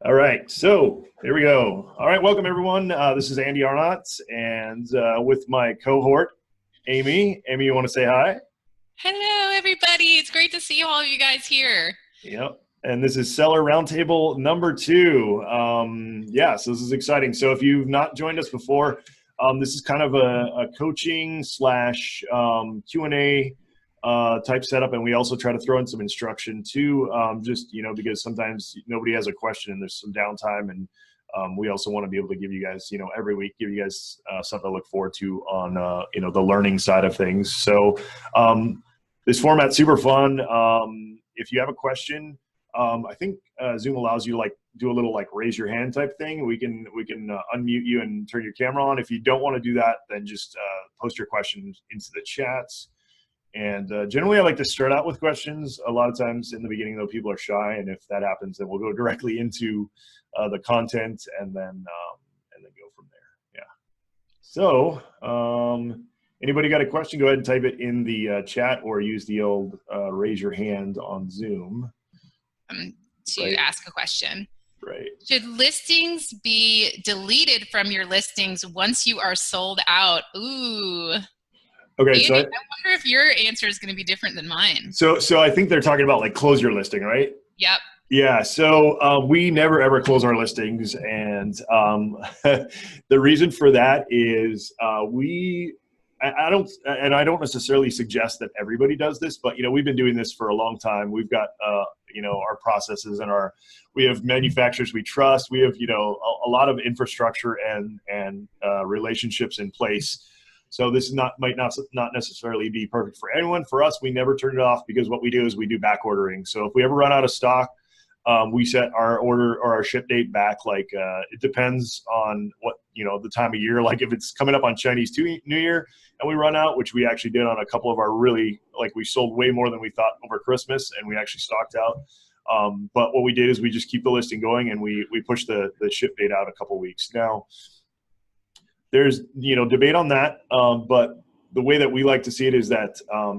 All right, so here we go. All right, welcome everyone. This is Andy Arnott, and with my cohort, Amy. Amy, you want to say hi? Hello, everybody. It's great to see all of you guys here. Yep. And this is Seller Roundtable number 2. So this is exciting. So if you've not joined us before, this is kind of a coaching slash Q&A type setup, and we also try to throw in some instruction too, because sometimes nobody has a question and there's some downtime, and we also want to be able to give you guys, every week, give you guys something to look forward to on, the learning side of things. So this format's super fun. If you have a question, I think Zoom allows you to do a little raise your hand type thing. We can unmute you and turn your camera on. If you don't want to do that, then just post your questions into the chats. And generally, I like to start out with questions. A lot of times in the beginning, though, people are shy, and if that happens, then we'll go directly into the content and then go from there. Yeah. So, anybody got a question? Go ahead and type it in the chat, or use the old raise your hand on Zoom. To ask a question. Right. Should listings be deleted from your listings once you are sold out? Ooh. Okay, Andy, I wonder if your answer is going to be different than mine. So I think they're talking about close your listing, right? Yep. Yeah. So we never ever close our listings, and the reason for that is I don't necessarily suggest that everybody does this, but we've been doing this for a long time. We've got our processes and we have manufacturers we trust. We have a lot of infrastructure and relationships in place. So this might not necessarily be perfect for anyone. For us, we never turn it off, because what we do is we do back ordering. So if we ever run out of stock, we set our order or our ship date back. It depends on what the time of year. Like if it's coming up on Chinese New Year and we run out, which we actually did on a couple of our we sold way more than we thought over Christmas, and we actually stocked out. But what we did is we just keep the listing going, and we push the ship date out a couple weeks. Now, there's debate on that, but the way that we like to see it is that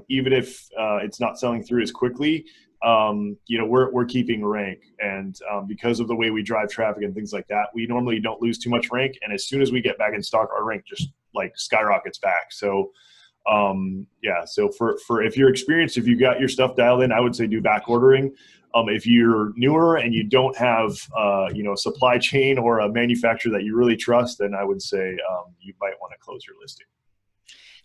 even if it's not selling through as quickly, we're keeping rank, and because of the way we drive traffic and things like that, we normally don't lose too much rank. And as soon as we get back in stock, our rank just skyrockets back. So so for if you're experienced, if you got your stuff dialed in, I would say do back ordering. If you're newer and you don't have a supply chain or a manufacturer that you really trust, then I would say you might want to close your listing.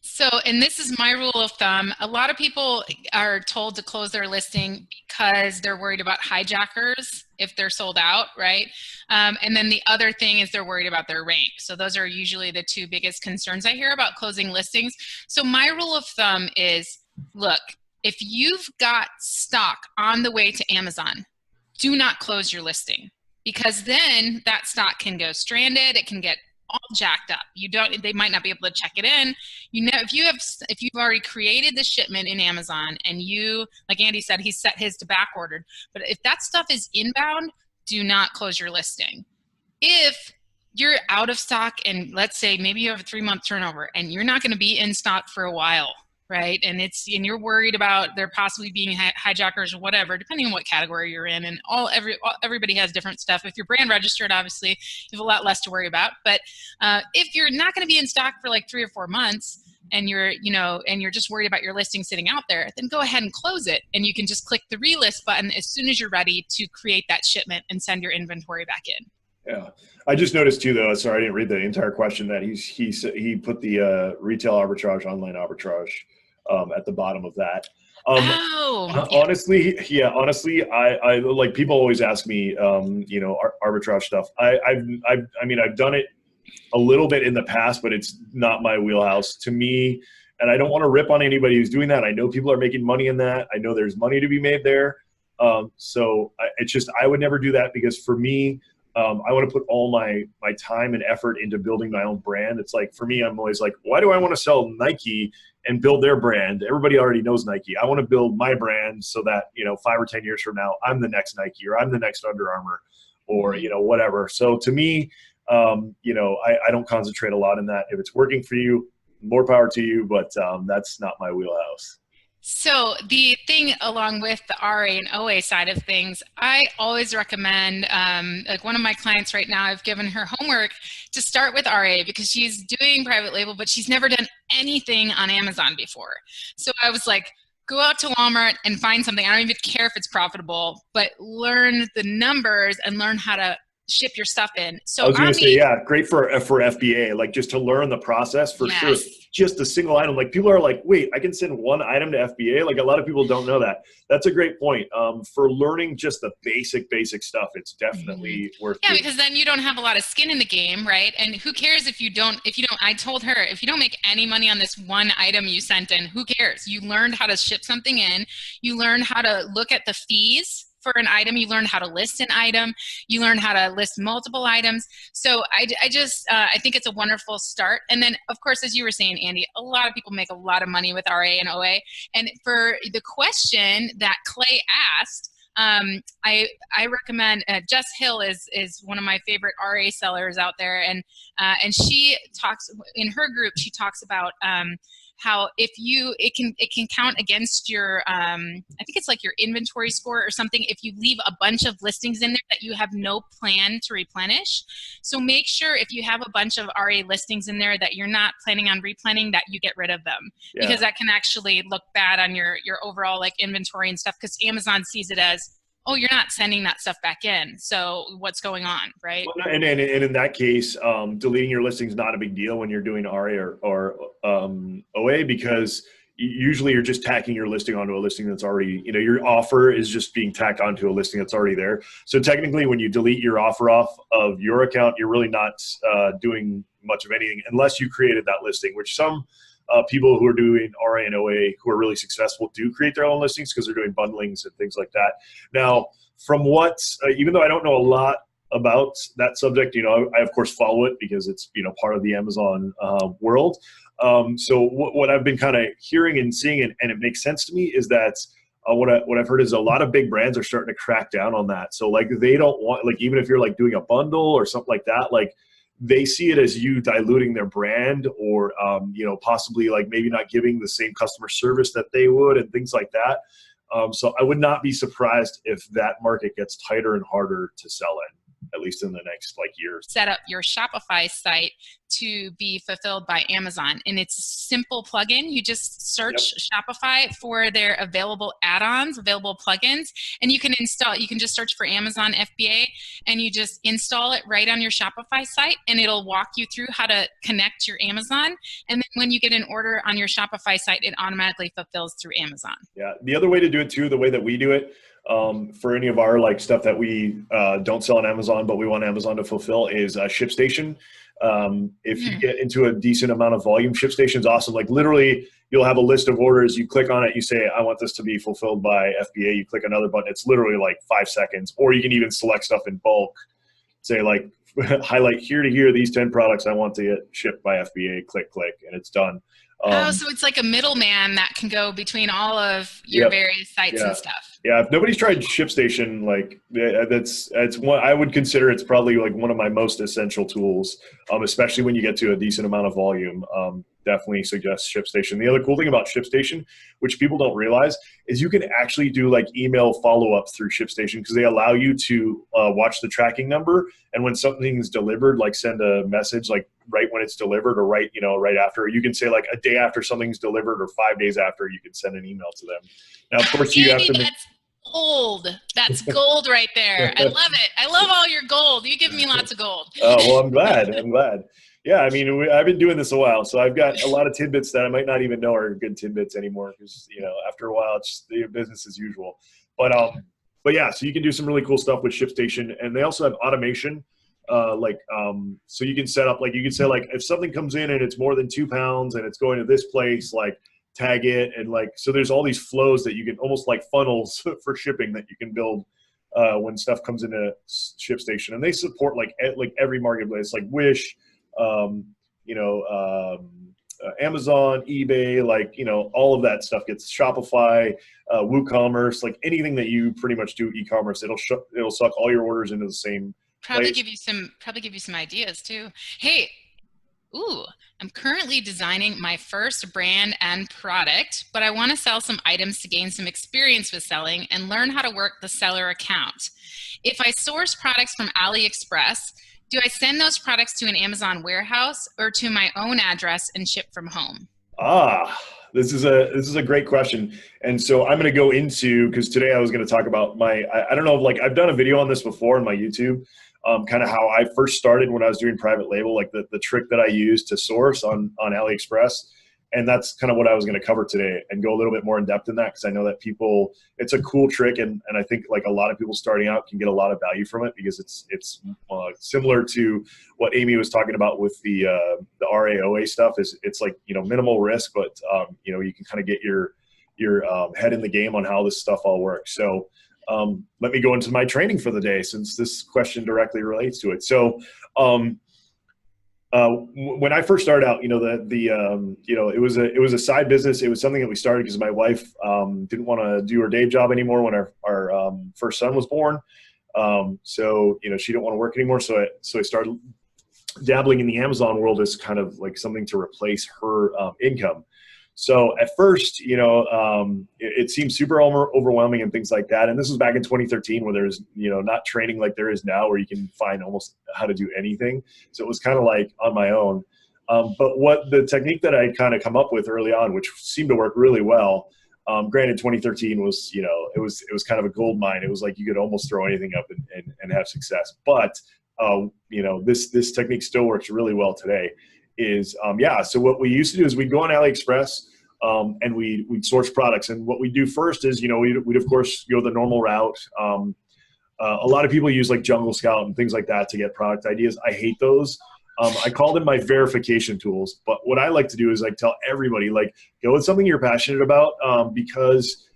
So, and this is my rule of thumb. A lot of people are told to close their listing because they're worried about hijackers if they're sold out, right? And then the other thing is they're worried about their rank. So those are usually the two biggest concerns I hear about closing listings. So my rule of thumb is, look, if you've got stock on the way to Amazon, do not close your listing, because then that stock can go stranded. It can get all jacked up. They might not be able to check it in. If you've already created the shipment in Amazon, and like Andy said, he set his to back ordered, but if that stuff is inbound, do not close your listing. If you're out of stock, and let's say maybe you have a 3-month turnover and you're not going to be in stock for a while, right? And you're worried about there possibly being hijackers or whatever, depending on what category you're in. And everybody has different stuff. If you're brand registered, obviously you have a lot less to worry about. But if you're not going to be in stock for 3 or 4 months, and you're just worried about your listing sitting out there, then go ahead and close it, and you can just click the relist button as soon as you're ready to create that shipment and send your inventory back in. Yeah, I just noticed too, though. Sorry, I didn't read the entire question. That he put the retail arbitrage, online arbitrage at the bottom of that. Honestly, I like, people always ask me, arbitrage stuff. I've done it a little bit in the past, but it's not my wheelhouse to me. And I don't want to rip on anybody who's doing that. I know people are making money in that. I know there's money to be made there. I would never do that, because for me, I want to put all my time and effort into building my own brand. It's like, for me, I'm always like, why do I want to sell Nike and build their brand? Everybody already knows Nike. I want to build my brand so that, 5 or 10 years from now, I'm the next Nike, or I'm the next Under Armour, or, whatever. So to me, I don't concentrate a lot in that. If it's working for you, more power to you, but that's not my wheelhouse. So the thing along with the RA and OA side of things, I always recommend, like one of my clients right now, I've given her homework to start with RA because she's doing private label, but she's never done anything on Amazon before. So I was like, go out to Walmart and find something. I don't even care if it's profitable, but learn the numbers and learn how to ship your stuff in. I So was going on to say, the, yeah, great for FBA, like just to learn the process for sure. yes. Just a single item. Like people are like, wait, I can send one item to FBA. Like a lot of people don't know that. That's a great point. For learning just the basic stuff, it's definitely worth Yeah, doing. because then you don't have a lot of skin in the game, right? And who cares if you don't, I told her, if you don't make any money on this one item you sent in, who cares? You learned how to ship something in. You learned how to look at the fees for an item. You learned how to list an item. You learn how to list multiple items. So I think it's a wonderful start. And then, of course, as you were saying, Andy, a lot of people make a lot of money with RA and OA. And for the question that Clay asked, I recommend Jess Hill is one of my favorite RA sellers out there, and she talks in her group. She talks about how if you it can count against your I think it's like your inventory score or something if you leave a bunch of listings in there that you have no plan to replenish. So make sure if you have a bunch of RA listings in there that you're not planning on replenishing, that you get rid of them, because that can actually look bad on your overall like inventory and stuff, because Amazon sees it as, oh, you're not sending that stuff back in, so what's going on, right? And in that case, deleting your listing is not a big deal when you're doing RA or OA, because usually you're just tacking your listing onto a listing that's already, your offer is just being tacked onto a listing that's already there. So technically when you delete your offer off of your account, you're really not doing much of anything unless you created that listing, which some people who are doing RA and OA who are really successful do create their own listings because they're doing bundlings and things like that. Now, from what, even though I don't know a lot about that subject, I of course follow it because it's, part of the Amazon world. So what I've been kind of hearing and seeing, and it makes sense to me, is that what I've heard is a lot of big brands are starting to crack down on that. So like they don't want, like, even if you're like doing a bundle or something like that, like they see it as you diluting their brand, or possibly like maybe not giving the same customer service that they would and things like that. So I would not be surprised if that market gets tighter and harder to sell in, at least in the next like years. Set up your Shopify site to be fulfilled by Amazon, and it's a simple plugin. You just search Shopify for their available add-ons, available plugins, and you can just search for Amazon FBA, and you just install it right on your Shopify site, and it'll walk you through how to connect your Amazon. And then when you get an order on your Shopify site, it automatically fulfills through Amazon. Yeah, the other way to do it too, the way that we do it, for any of our like stuff that we don't sell on Amazon, but we want Amazon to fulfill, is ShipStation. If you get into a decent amount of volume, ShipStation is awesome. Like literally, you'll have a list of orders. You click on it. You say, I want this to be fulfilled by FBA. You click another button. It's literally like 5 seconds. Or you can even select stuff in bulk. Say like, highlight here to here, these 10 products I want to get shipped by FBA. Click, and it's done. So it's like a middleman that can go between all of your various sites and stuff. Yeah, if nobody's tried ShipStation, like it's one I would consider. It's probably like one of my most essential tools, especially when you get to a decent amount of volume. Definitely suggest ShipStation. The other cool thing about ShipStation, which people don't realize, is you can actually do like email follow-up through ShipStation, because they allow you to watch the tracking number, and when something's delivered, like send a message like right when it's delivered, or right after. You can say like a day after something's delivered, or 5 days after, you can send an email to them. Now, of course, you have to. That's gold. That's gold right there. I love it. I love all your gold. You give me lots of gold. Oh, well, I'm glad. Yeah, I mean, I've been doing this a while, so I've got a lot of tidbits that I might not even know are good tidbits anymore, because after a while, it's the business as usual. But yeah, so you can do some really cool stuff with ShipStation, and they also have automation. So you can set up, like, you can say like, if something comes in and it's more than 2 pounds and it's going to this place, like tag it, and like, so there's all these flows that you can, almost like funnels for shipping, that you can build when stuff comes into ShipStation. And they support like every marketplace, like Wish, Amazon, eBay, like, all of that stuff gets Shopify, WooCommerce, like anything that you pretty much do e-commerce, it'll suck all your orders into the same Probably place. give you some ideas too. Hey, Ooh, I'm currently designing my first brand and product, but I want to sell some items to gain some experience with selling and learn how to work the seller account. If I source products from AliExpress, do I send those products to an Amazon warehouse or to my own address and ship from home? Ah, this is a great question. And so I'm going to go into, because today I was going to talk about I don't know, like I've done a video on this before on my YouTube, kind of how I first started when I was doing private label, like the trick that I used to source on AliExpress. And that's kind of what I was going to cover today and go a little bit more in depth in that, because I know that it's a cool trick. And I think like a lot of people starting out can get a lot of value from it, because it's similar to what Amy was talking about with the RAOA stuff. It's like, minimal risk, but you can kind of get your head in the game on how this stuff all works. So let me go into my training for the day, since this question directly relates to it. So when I first started out, it was a side business. It was something that we started because my wife didn't want to do her day job anymore when our first son was born. So she didn't want to work anymore. So I started dabbling in the Amazon world as kind of like something to replace her income. So at first, it seemed super overwhelming and things like that. And this was back in 2013, where there's, not training like there is now, where you can find almost how to do anything. So it was kind of like on my own. But what the technique that I kind of come up with early on, which seemed to work really well, granted 2013 was, it was kind of a gold mine. It was like you could almost throw anything up and have success. But, this technique still works really well today. So what we used to do is we'd go on AliExpress and we'd source products. And what we do first is, we'd of course go the normal route. A lot of people use like Jungle Scout and things like that to get product ideas. I hate those. I call them my verification tools. But what I like to do is like tell everybody, like, go with something you're passionate about, because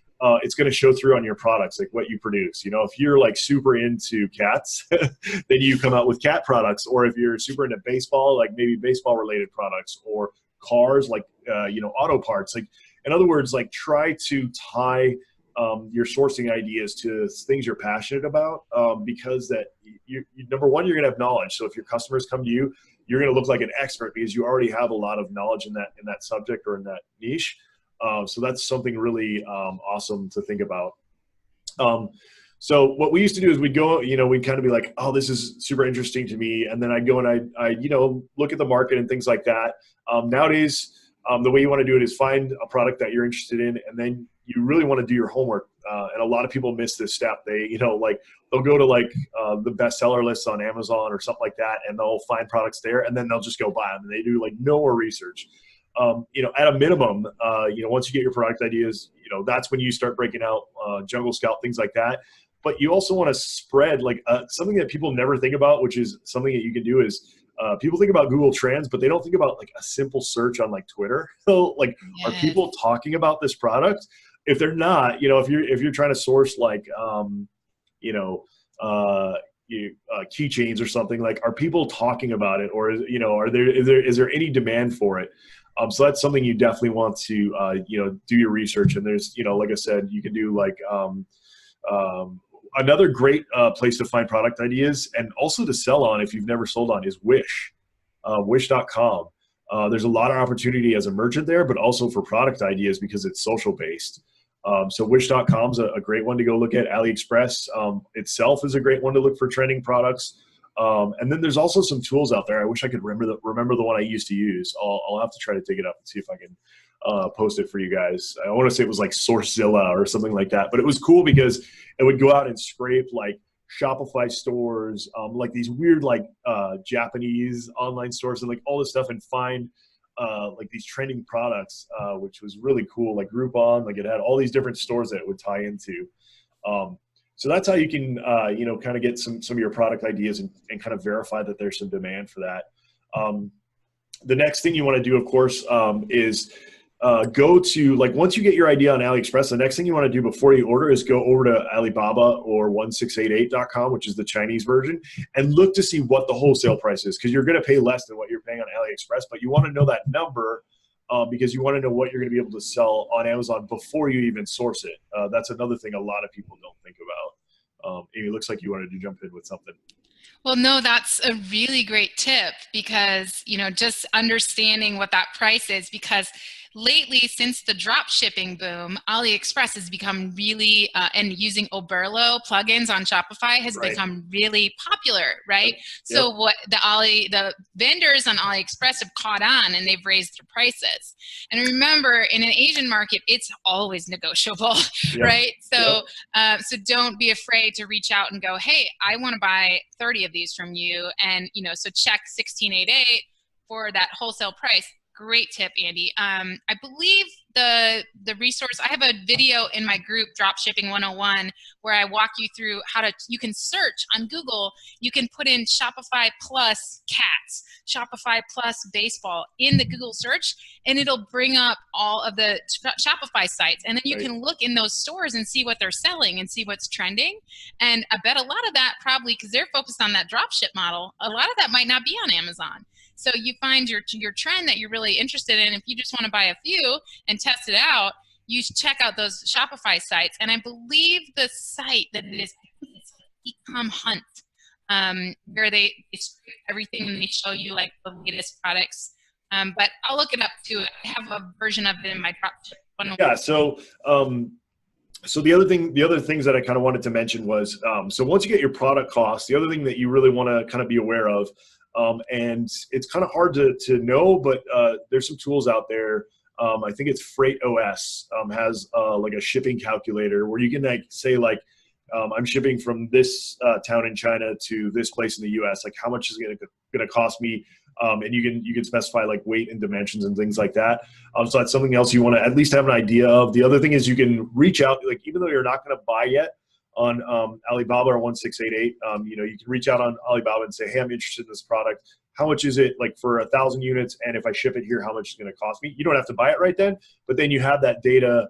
it's going to show through on your products, like what you produce. If you're like super into cats, then you come out with cat products. Or if you're super into baseball, like maybe baseball related products, or cars, like, auto parts. Like, in other words, like try to tie your sourcing ideas to things you're passionate about, because that number one, you're going to have knowledge. So if your customers come to you, you're going to look like an expert because you already have a lot of knowledge in that subject or in that niche. So that's something really awesome to think about. So what we used to do is we'd go, we'd kind of be like, oh, this is super interesting to me. And then I'd go and I look at the market and things like that. Nowadays, the way you want to do it is find a product that you're interested in, and then you really want to do your homework. And a lot of people miss this step. They, they'll go to like the bestseller lists on Amazon or something like that, and they'll find products there, and then they'll just go buy them. And they do like no more research. At a minimum, once you get your product ideas, that's when you start breaking out Jungle Scout, things like that. But you also want to spread like something that people never think about, which is something that you can do is people think about Google Trends, but they don't think about like a simple search on like Twitter. So like, yes. Are people talking about this product? If they're not, if you're trying to source like, keychains or something, like, are people talking about it, or is there any demand for it? So that's something you definitely want to do your research. And there's like I said, you can do like another great place to find product ideas and also to sell on, if you've never sold on, is wish.com. There's a lot of opportunity as a merchant there, but also for product ideas because it's social based. So wish.com is a great one to go look at. AliExpress itself is a great one to look for trending products. And then there's also some tools out there. I wish I could remember the one I used to use. I'll have to try to dig it up and see if I can post it for you guys. I want to say it was like Sourcezilla or something like that, but it was cool because it would go out and scrape like Shopify stores, like these weird like Japanese online stores and like all this stuff, and find like these trending products, which was really cool. Like Groupon, like it had all these different stores that it would tie into. So that's how you can, kind of get some of your product ideas and kind of verify that there's some demand for that. The next thing you want to do, of course, is go to, like, once you get your idea on AliExpress, the next thing you want to do before you order is go over to Alibaba or 1688.com, which is the Chinese version, and look to see what the wholesale price is, because you're going to pay less than what you're paying on AliExpress, but you want to know that number because you want to know what you're going to be able to sell on Amazon before you even source it. That's another thing a lot of people don't think about. Amy, looks like you wanted to jump in with something. Well, no, that's a really great tip because, just understanding what that price is, because lately, since the drop shipping boom, AliExpress has become really, and using Oberlo plugins on Shopify has Right. become really popular, right? Yep. Yep. So what the vendors on AliExpress have caught on and they've raised their prices. And remember, in an Asian market, it's always negotiable, Yep. right? Yep. So don't be afraid to reach out and go, hey, I want to buy 30 of these from you. And, so check 1688 for that wholesale price. Great tip, Andy. I believe the resource, I have a video in my group, Dropshipping 101, where I walk you through you can search on Google, you can put in Shopify plus cats, Shopify plus baseball in the Google search, and it'll bring up all of the Shopify sites. And then you Right. can look in those stores and see what they're selling and see what's trending. And I bet a lot of that probably, because they're focused on that dropship model, a lot of that might not be on Amazon. So you find your trend that you're really interested in. If you just want to buy a few and test it out, you should check out those Shopify sites. And I believe the site that it is, Ecom Hunt, where they scrape everything and they show you like the latest products. But I'll look it up too. I have a version of it in my dropship 101. Yeah. So the other things that I kind of wanted to mention was, so once you get your product cost, the other thing that you really want to kind of be aware of, and it's kind of hard to know, but there's some tools out there. I think it's Freight OS has like a shipping calculator where you can like say like, I'm shipping from this town in China to this place in the U.S. Like, how much is it going to cost me? And you can specify like weight and dimensions and things like that. So that's something else you want to at least have an idea of. The other thing is you can reach out, like even though you're not going to buy yet on Alibaba or 1688, you can reach out on Alibaba and say, hey, I'm interested in this product. How much is it like for 1,000 units? And if I ship it here, how much is it going to cost me? You don't have to buy it right then, but then you have that data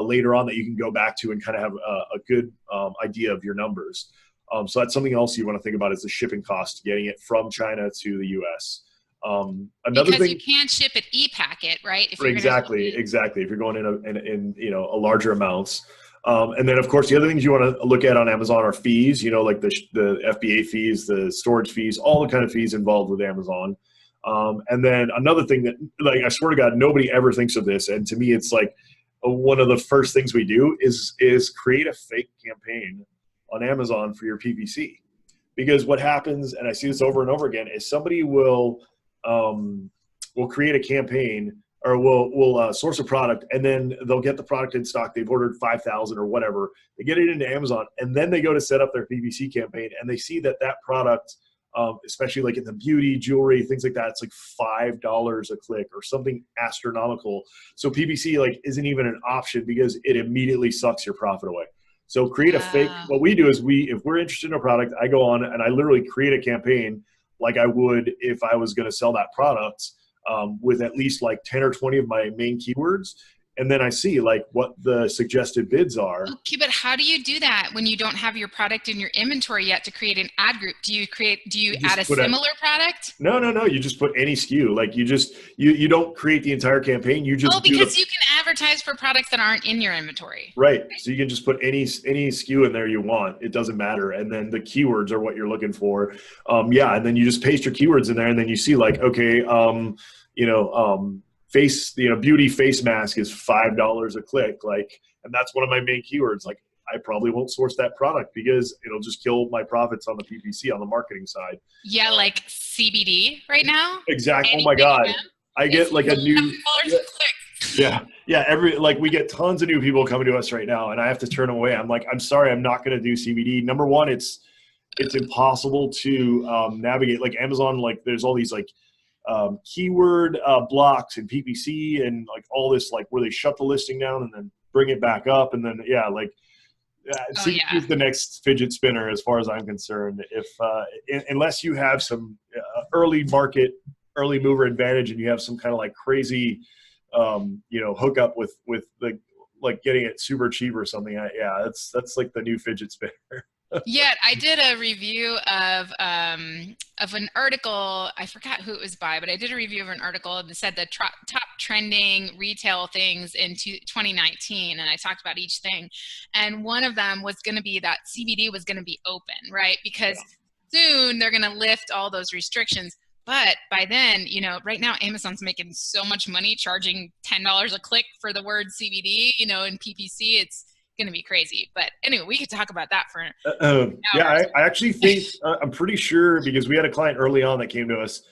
later on that you can go back to and kind of have a good idea of your numbers. So that's something else you want to think about is the shipping cost, getting it from China to the U.S. Another because thing, you can't ship it e-packet, right? If exactly. If you're going in a larger amounts, and then of course the other things you want to look at on Amazon are fees. Like the FBA fees, the storage fees, all the kind of fees involved with Amazon. And then another thing that, like, I swear to God, nobody ever thinks of this, and to me, it's like one of the first things we do is create a fake campaign on Amazon for your PPC. Because what happens, and I see this over and over again, is somebody will create a campaign or will source a product, and then they'll get the product in stock. They've ordered 5,000 or whatever. They get it into Amazon, and then they go to set up their PPC campaign, and they see that product, especially like in the beauty, jewelry, things like that, it's like $5 a click or something astronomical. So PPC like isn't even an option because it immediately sucks your profit away. So create a fake. What we do is if we're interested in a product, I go on and I literally create a campaign like I would if I was going to sell that product, with at least like 10 or 20 of my main keywords. And then I see like what the suggested bids are. Okay, but how do you do that when you don't have your product in your inventory yet to create an ad group? Do you add a similar product? No. You just put any SKU. Like you don't create the entire campaign. You just because you can advertise for products that aren't in your inventory. Right. So you can just put any SKU in there you want. It doesn't matter. And then the keywords are what you're looking for. And then you just paste your keywords in there, and then you see like, okay, beauty face mask is $5 a click. Like, and that's one of my main keywords. Like, I probably won't source that product because it'll just kill my profits on the PPC on the marketing side. Yeah, like CBD right now. Exactly. Oh my God. I get like a new. Yeah. We get tons of new people coming to us right now, and I have to turn them away. I'm like, I'm sorry, I'm not going to do CBD. Number one, it's impossible to navigate. Like Amazon, like there's all these like keyword blocks and PPC and like all this, like where they shut the listing down and then bring it back up, and then CBD is the next fidget spinner as far as I'm concerned. If unless you have some early mover advantage and you have some kind of like crazy hookup with the like getting it super cheap or something. That's like the new fidget spinner. Yeah, I did a review of an article. I forgot who it was by, but I did a review of an article that said the top trending retail things in 2019, and I talked about each thing. And one of them was going to be that CBD was going to be open, right? Because soon they're going to lift all those restrictions. But by then, you know, right now Amazon's making so much money charging $10 a click for the word CBD, you know, in PPC. It's going to be crazy. But anyway, we could talk about that for yeah, I actually think I'm pretty sure, because we had a client early on that came to us.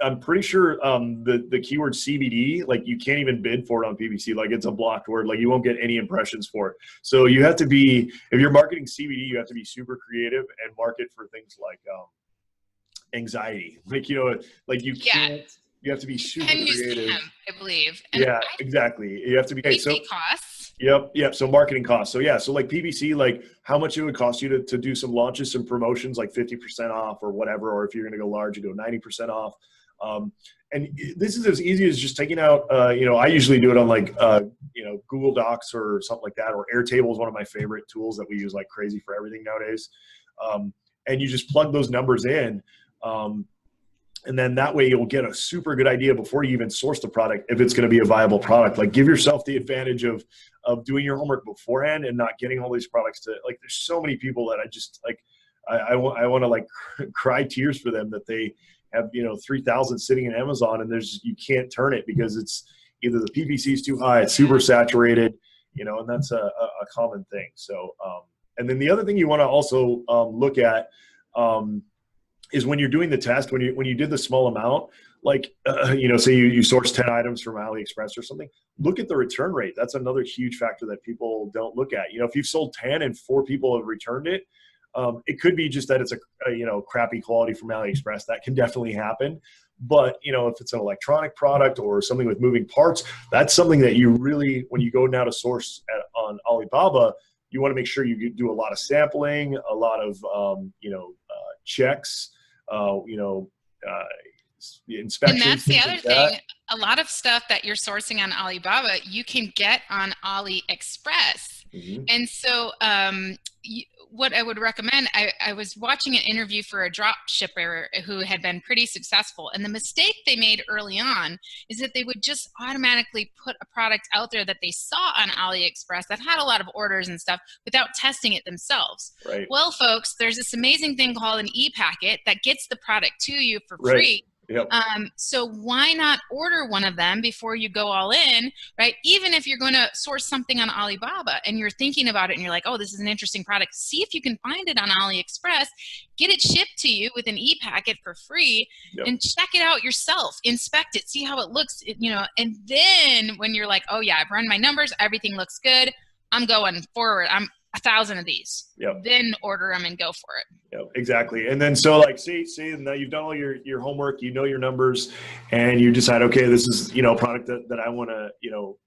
I'm pretty sure the keyword CBD, like you can't even bid for it on PPC. Like it's a blocked word. Like you won't get any impressions for it. So you have to be, if you're marketing CBD, you have to be super creative and market for things like anxiety. Like, you know, like you can't, you have to be super creative. I believe. And yeah, exactly. You have to be, okay, so costs. Yep. So marketing costs. So yeah, so like PPC, like how much it would cost you to do some launches, some promotions, like 50% off or whatever, or if you're going to go large, you go 90% off. And this is as easy as just taking out, you know, I usually do it on like, you know, Google Docs or something like that, or Airtable is one of my favorite tools that we use like crazy for everything nowadays. And you just plug those numbers in. And then that way you'll get a super good idea before you even source the product, if it's going to be a viable product. Like give yourself the advantage of doing your homework beforehand and not getting all these products to, like, there's so many people that I just like, I want to like cry tears for them that they have, you know, 3,000 sitting in Amazon and you can't turn it because it's either the PPC is too high, it's super saturated, you know, and that's a common thing. So, and then the other thing you want to also look at, is when you're doing the test, when you did the small amount, like, you know, say you source 10 items from AliExpress or something, look at the return rate. That's another huge factor that people don't look at. You know, if you've sold 10 and 4 people have returned it, it could be just that it's a you know, crappy quality from AliExpress. That can definitely happen. But, you know, if it's an electronic product or something with moving parts, that's something that you really, when you go now to source on Alibaba, you want to make sure you do a lot of sampling, a lot of, you know, checks, you know, inspections. And that's the other thing. A lot of stuff that you're sourcing on Alibaba, you can get on AliExpress. Mm-hmm. And so what I would recommend, I was watching an interview for a drop shipper who had been pretty successful. And the mistake they made early on is that they would just automatically put a product out there that they saw on AliExpress that had a lot of orders and stuff without testing it themselves. Right. Well, folks, there's this amazing thing called an e-packet that gets the product to you for free. Right. Yep. So why not order one of them before you go all in, right? Even if you're going to source something on Alibaba and you're thinking about it and you're like, oh, this is an interesting product. See if you can find it on AliExpress, get it shipped to you with an e-packet for free. Yep. And check it out yourself, inspect it, see how it looks, you know, and then when you're like, oh yeah, I've run my numbers, everything looks good, I'm going forward. I'm 1,000 of these. Yep. Then order them and go for it. Yep, exactly. And then so like see now you've done all your homework, you know your numbers, and you decide, okay, this is, you know, a product that I want to, you know,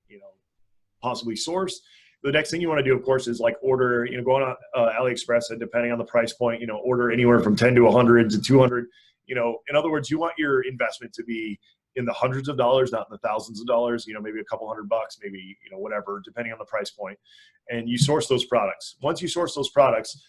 possibly source. The next thing you want to do, of course, is like order, you know, go on AliExpress, and depending on the price point, you know, order anywhere from 10 to 100 to 200. You know, in other words, you want your investment to be in the hundreds of dollars, not in the thousands of dollars, you know, maybe a couple $100, maybe, you know, whatever, depending on the price point. And you source those products. Once you source those products,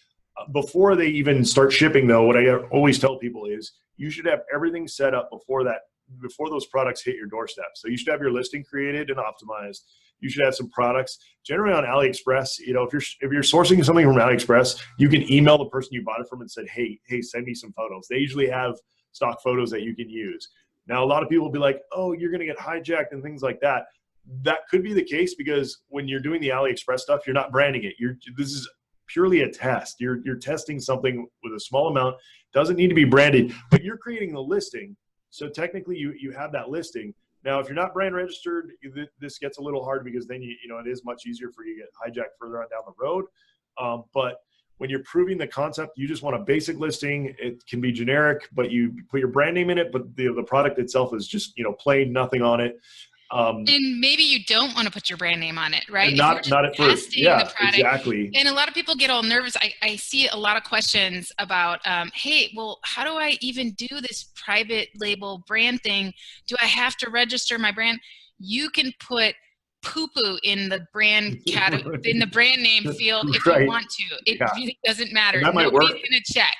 before they even start shipping though, what I always tell people is you should have everything set up before those products hit your doorstep. So you should have your listing created and optimized. You should have some products generally on AliExpress. You know, if you're sourcing something from AliExpress, you can email the person you bought it from and said, hey, send me some photos. They usually have stock photos that you can use. Now, a lot of people will be like, oh, you're going to get hijacked and things like that. That could be the case because when you're doing the AliExpress stuff, you're not branding it. This is purely a test. You're testing something with a small amount. Doesn't need to be branded, but you're creating the listing. So technically, you have that listing. Now, if you're not brand registered, this gets a little hard because then you know it is much easier for you to get hijacked further on down the road. But when you're proving the concept, you just want a basic listing. It can be generic, but you put your brand name in it, but the product itself is just, you know, plain, nothing on it. And maybe you don't want to put your brand name on it, right? Not at first. Yeah, exactly. And a lot of people get all nervous. I see a lot of questions about, hey, well, how do I even do this private label brand thing? Do I have to register my brand? You can put poo-poo in the brand category, in the brand name field if you want to. It really doesn't matter. Nobody's going to check.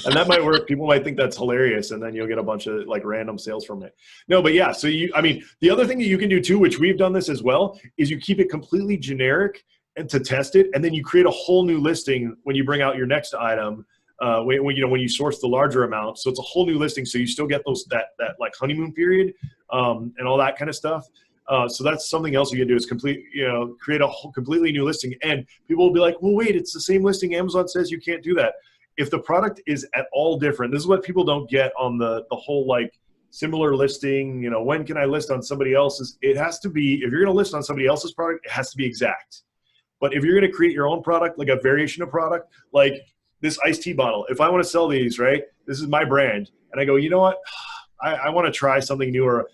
And that might work. People might think that's hilarious, and then you'll get a bunch of like random sales from it. No, but yeah, so I mean, the other thing that you can do too, which we've done this as well, is you keep it completely generic and to test it, and then you create a whole new listing when you bring out your next item when you source the larger amount. So it's a whole new listing. So you still get that like honeymoon period and all that kind of stuff. So that's something else you can do is create a whole completely new listing. And people will be like, well, wait, it's the same listing. Amazon says you can't do that. If the product is at all different, this is what people don't get on the whole like similar listing, when can I list on somebody else's? It has to be, if you're going to list on somebody else's product, it has to be exact. But if you're going to create your own product, like a variation of product, like this iced tea bottle, if I want to sell these, right, this is my brand. And I go, you know what? I want to try something newer.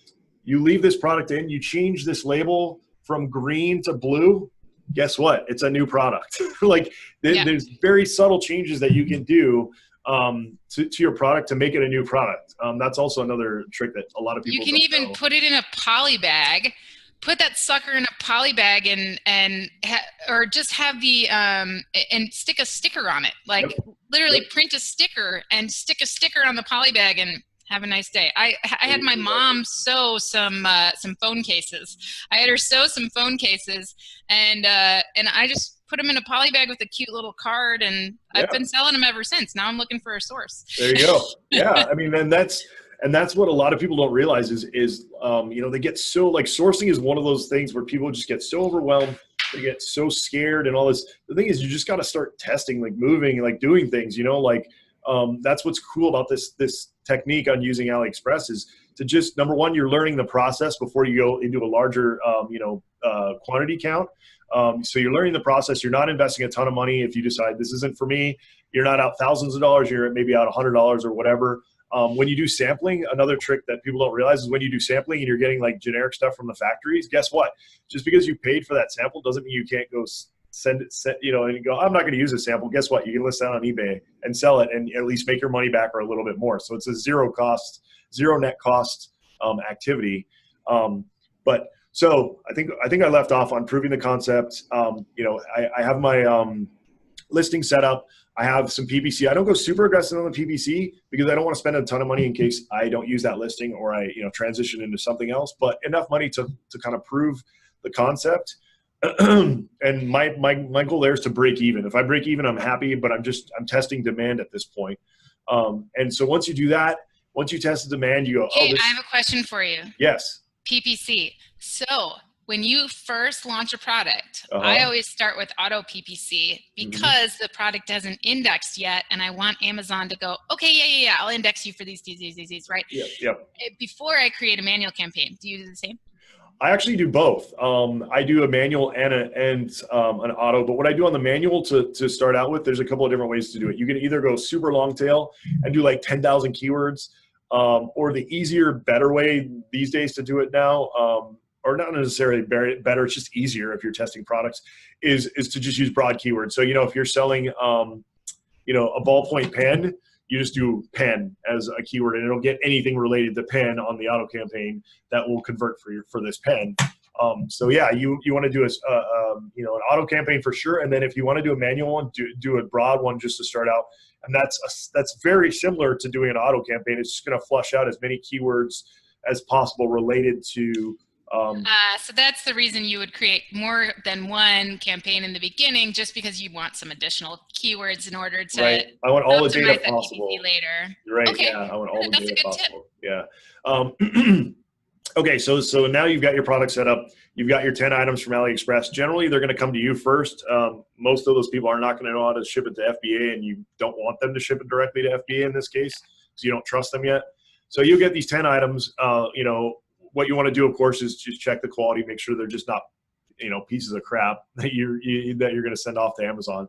You leave this product in, you change this label from green to blue, guess what? It's a new product. Like there's very subtle changes that you can do to your product to make it a new product. That's also another trick that a lot of people You can even know. Put it in a poly bag, put that sucker in a poly bag or just have the, and stick a sticker on it. Like literally print a sticker and stick a sticker on the poly bag and have a nice day. I had my mom sew some phone cases. I had her sew some phone cases and I just put them in a poly bag with a cute little card, and I've been selling them ever since. Now I'm looking for a source. There you go. Yeah. I mean, and that's what a lot of people don't realize is they get so, like, sourcing is one of those things where people just get so overwhelmed. They get so scared and all this. The thing is, you just got to start testing, like moving, like doing things, that's what's cool about this technique on using AliExpress is to just, number one, you're learning the process before you go into a larger, quantity count. So you're learning the process. You're not investing a ton of money. If you decide this isn't for me, you're not out thousands of dollars. You're maybe out $100 or whatever. When you do sampling, another trick that people don't realize is when you do sampling and you're getting like generic stuff from the factories, guess what? Just because you paid for that sample doesn't mean you can't go send it, and you go, I'm not going to use a sample. Guess what? You can list that on eBay and sell it and at least make your money back or a little bit more. So it's a zero net cost activity. So I think I left off on proving the concept. I have my listing set up. I have some PPC. I don't go super aggressive on the PPC because I don't want to spend a ton of money in case I don't use that listing or I transition into something else, but enough money to kind of prove the concept. And my goal there is to break even. If I break even, I'm happy, but I'm testing demand at this point. And so once you do that, once you test the demand, you go, hey, I have a question for you. Yes. PPC. So when you first launch a product, I always start with auto PPC because the product hasn't indexed yet, and I want Amazon to go, okay, yeah, I'll index you for these, right? Yep. Before I create a manual campaign, do you do the same? I actually do both. I do a manual and an auto, but what I do on the manual to start out with, there's a couple of different ways to do it. You can either go super long tail and do like 10,000 keywords, or the easier, better way these days to do it now, or not necessarily better, it's just easier if you're testing products, is to just use broad keywords. So, if you're selling, a ballpoint pen, you just do pen as a keyword and it'll get anything related to pen on the auto campaign that will convert for this pen. So yeah, you want to do an auto campaign for sure. And then if you want to do a manual one, do a broad one just to start out. And that's very similar to doing an auto campaign. It's just going to flush out as many keywords as possible related to. So that's the reason you would create more than one campaign in the beginning, just because you want some additional keywords in order to. Right. I want all the data possible. Later. Right. Okay. Yeah. I want all the that's data a good possible. Tip. Yeah. Okay. So now you've got your product set up. You've got your 10 items from AliExpress. Generally, they're going to come to you first. Most of those people are not going to know how to ship it to FBA, and you don't want them to ship it directly to FBA in this case because you don't trust them yet. So you get these 10 items. What you want to do, of course, is just check the quality, make sure they're just not, pieces of crap that you're going to send off to Amazon.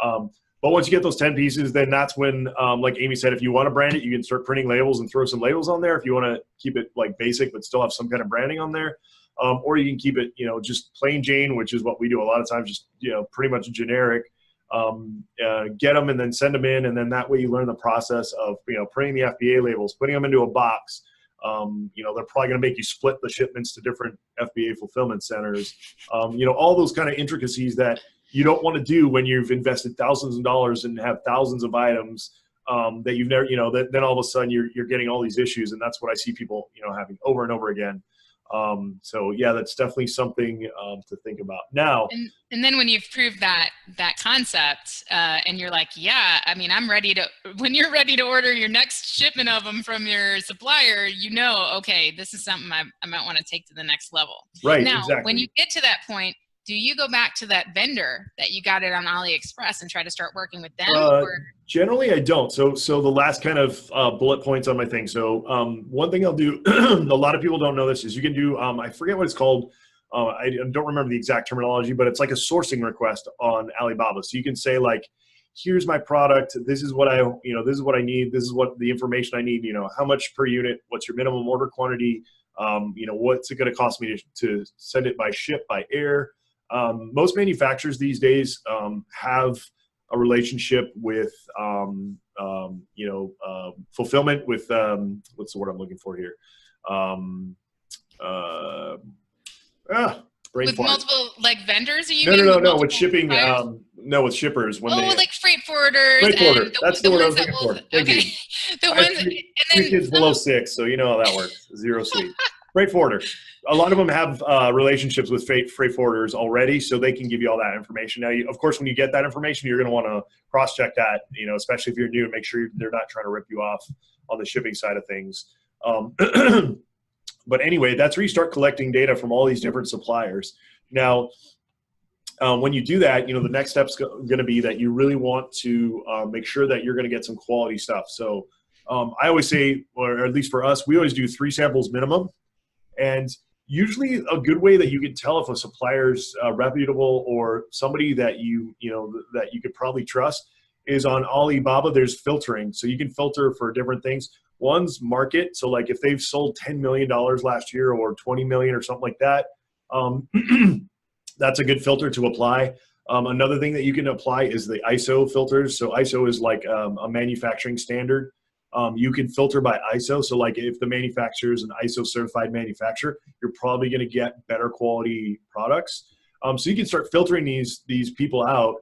But once you get those 10 pieces, then that's when, like Amy said, if you want to brand it, you can start printing labels and throw some labels on there. If you want to keep it like basic, but still have some kind of branding on there, or you can keep it, just plain Jane, which is what we do a lot of times, just, pretty much generic. Get them and then send them in, and then that way you learn the process of, printing the FBA labels, putting them into a box. They're probably going to make you split the shipments to different FBA fulfillment centers. All those kind of intricacies that you don't want to do when you've invested thousands of dollars and have thousands of items that you've never, then all of a sudden you're getting all these issues, and that's what I see people, having over and over again. So yeah, that's definitely something to think about. Now, and then when you've proved that concept, and you're like, yeah, I mean, I'm ready to. When you're ready to order your next shipment of them from your supplier, you know, okay, this is something I might want to take to the next level. right? Now, Exactly. when you get to that point, do you go back to that vendor that you got it on AliExpress and try to start working with them? Or? Generally, I don't. So the last kind of bullet points on my thing. So one thing I'll do, a lot of people don't know this, is you can do, I forget what it's called. I don't remember the exact terminology, but it's like a sourcing request on Alibaba. So you can say like, here's my product. This is what this is what I need. This is what the information I need. How much per unit? What's your minimum order quantity? What's it going to cost me to send it by ship, by air? Most manufacturers these days have a relationship with fulfillment with what's the word I'm looking for here? With multiple like vendors? Are you No, with shipping. No, with shippers. When like freight forwarders. Freight forwarder. That's the word I was looking for. Okay. The ones. Three kids below 6, so you know how that works. Zero sleep. Freight forwarder. A lot of them have relationships with freight forwarders already, so they can give you all that information. Now, of course, when you get that information, you're going to want to cross-check that, especially if you're new, and make sure they're not trying to rip you off on the shipping side of things. But anyway, that's where you start collecting data from all these different suppliers. Now, when you do that, the next step's going to be that you really want to make sure that you're going to get some quality stuff. So I always say, or at least for us, we always do 3 samples minimum. And usually a good way that you can tell if a supplier's reputable or somebody that that you could probably trust is on Alibaba. There's filtering, so you can filter for different things. One's market, so like if they've sold $10 million last year or 20 million or something like that, that's a good filter to apply. Another thing that you can apply is the ISO filters. So ISO is like a manufacturing standard. You can filter by ISO. So like if the manufacturer is an ISO certified manufacturer, you're probably going to get better quality products. So you can start filtering these people out.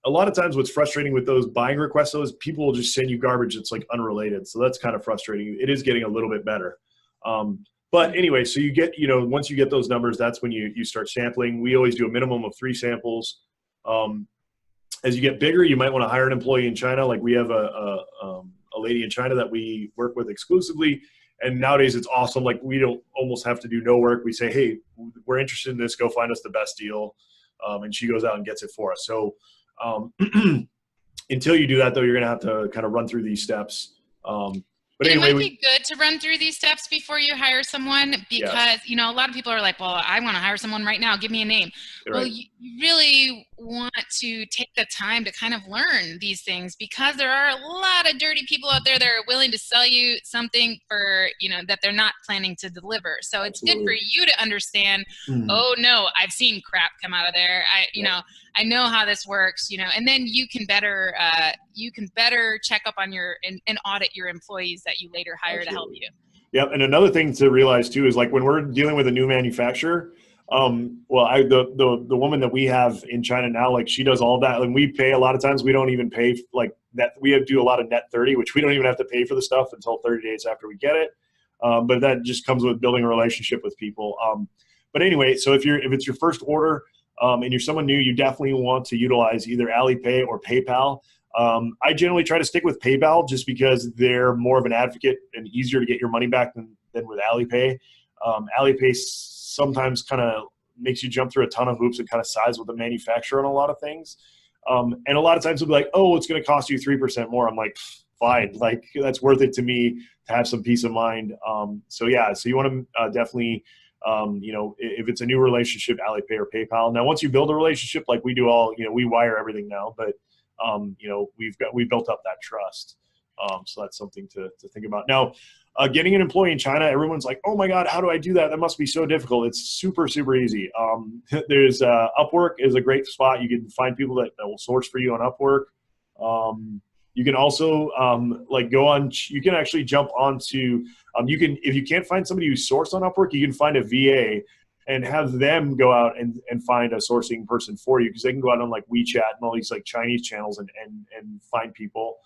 A lot of times what's frustrating with those buying requests, those people will just send you garbage that's like unrelated. So that's kind of frustrating. It is getting a little bit better. But anyway, so you get, once you get those numbers, that's when you start sampling. We always do a minimum of 3 samples. As you get bigger, you might want to hire an employee in China. Like we have a lady in China that we work with exclusively. And nowadays it's awesome. Like we don't almost have to do no work. We say, hey, we're interested in this. Go find us the best deal. And she goes out and gets it for us. So until you do that, though, you're going to have to kind of run through these steps. But anyway, it might be good to run through these steps before you hire someone because, a lot of people are like, well, I want to hire someone right now. Give me a name. Right. Well, you really want to take the time to kind of learn these things because there are a lot of dirty people out there that are willing to sell you something for, that they're not planning to deliver. So it's good for you to understand, oh no, I've seen crap come out of there. I know how this works, and then you can better check up on and audit your employees that you later hire to help you. Yep. And another thing to realize too is like when we're dealing with a new manufacturer, the woman that we have in China now, like she does all that, and we pay a lot of times. We don't even pay like that. We do a lot of net 30, which we don't even have to pay for the stuff until 30 days after we get it. But that just comes with building a relationship with people. But anyway, so if it's your first order and you're someone new, you definitely want to utilize either Alipay or PayPal. I generally try to stick with PayPal just because they're more of an advocate and easier to get your money back than with Alipay. Alipay sometimes kind of makes you jump through a ton of hoops and kind of sides with the manufacturer on a lot of things. And a lot of times they'll be like, oh, it's going to cost you 3% more. I'm like, fine. Like that's worth it to me to have some peace of mind. So you want to definitely, if it's a new relationship, Alipay or PayPal. Now, once you build a relationship, like we do we wire everything now, but we built up that trust. So that's something to think about. Now, getting an employee in China, everyone's like, oh my God, how do I do that? That must be so difficult. It's super, super easy. There's Upwork is a great spot. You can find people that will source for you on Upwork. You can also you can actually jump onto, if you can't find somebody who's sourced on Upwork, you can find a VA and have them go out and find a sourcing person for you because they can go out on like WeChat and all these like Chinese channels and find people.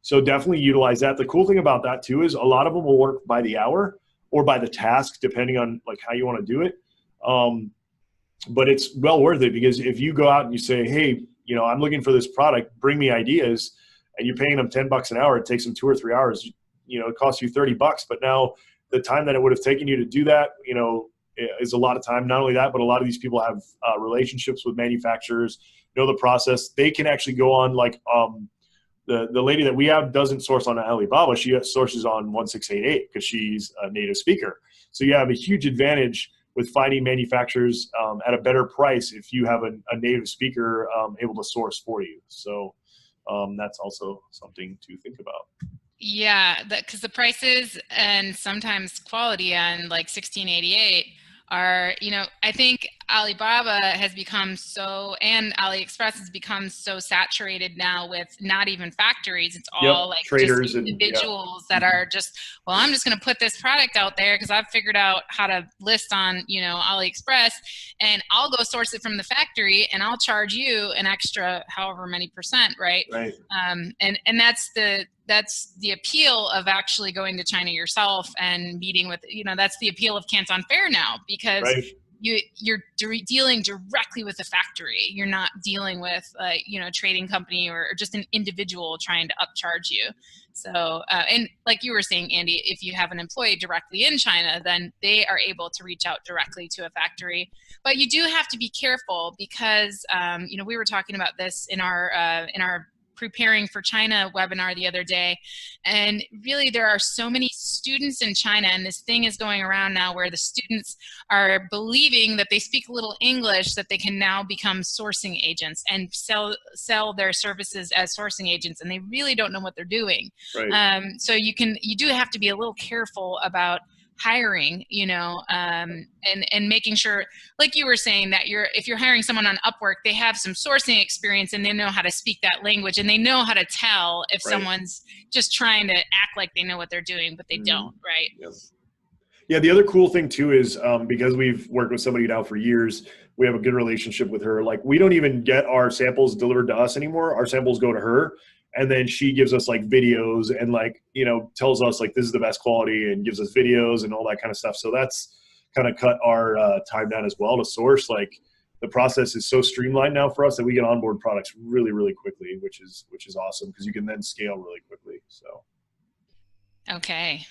So definitely utilize that. The cool thing about that too is a lot of them will work by the hour or by the task, depending on like how you want to do it. But it's well worth it, because if you go out and you say, hey, I'm looking for this product, bring me ideas, and you're paying them $10 an hour, it takes them 2 or 3 hours, it costs you $30, but now the time that it would have taken you to do that, is a lot of time. Not only that, but a lot of these people have relationships with manufacturers, know the process. They can actually go on, like the lady that we have doesn't source on Alibaba. She sources on 1688 because she's a native speaker. So you have a huge advantage with finding manufacturers at a better price if you have a native speaker able to source for you. So that's also something to think about. Yeah, because the prices and sometimes quality on like 1688 are, I think Alibaba has become and AliExpress has become so saturated now with not even factories. It's all like traders just individuals that are just, well, I'm just going to put this product out there because I've figured out how to list on, AliExpress, and I'll go source it from the factory and I'll charge you an extra however many %, right? Right. And that's the appeal of actually going to China yourself and meeting with, that's the appeal of Canton Fair now, because right. You're dealing directly with the factory. You're not dealing with a trading company or just an individual trying to upcharge you. So, and like you were saying, Andy, if you have an employee directly in China, then they are able to reach out directly to a factory. But you do have to be careful because, we were talking about this in our preparing for China webinar the other day. And really there are so many students in China, and this thing is going around now where the students are believing that they speak a little English, that they can now become sourcing agents and sell their services as sourcing agents, and they really don't know what they're doing. Right. So you do have to be a little careful about hiring, and making sure, like you were saying, that if you're hiring someone on Upwork, they have some sourcing experience and they know how to speak that language, and they know how to tell if someone's just trying to act like they know what they're doing, but they don't, right? Yes. Yeah, the other cool thing too is because we've worked with somebody now for years, we have a good relationship with her. Like, we don't even get our samples delivered to us anymore. Our samples go to her. And then she gives us like videos and like, tells us like this is the best quality and gives us videos and all that kind of stuff. So that's kind of cut our time down as well to source. Like, the process is so streamlined now for us that we can onboard products really, really quickly, which is awesome because you can then scale really quickly. So. Okay.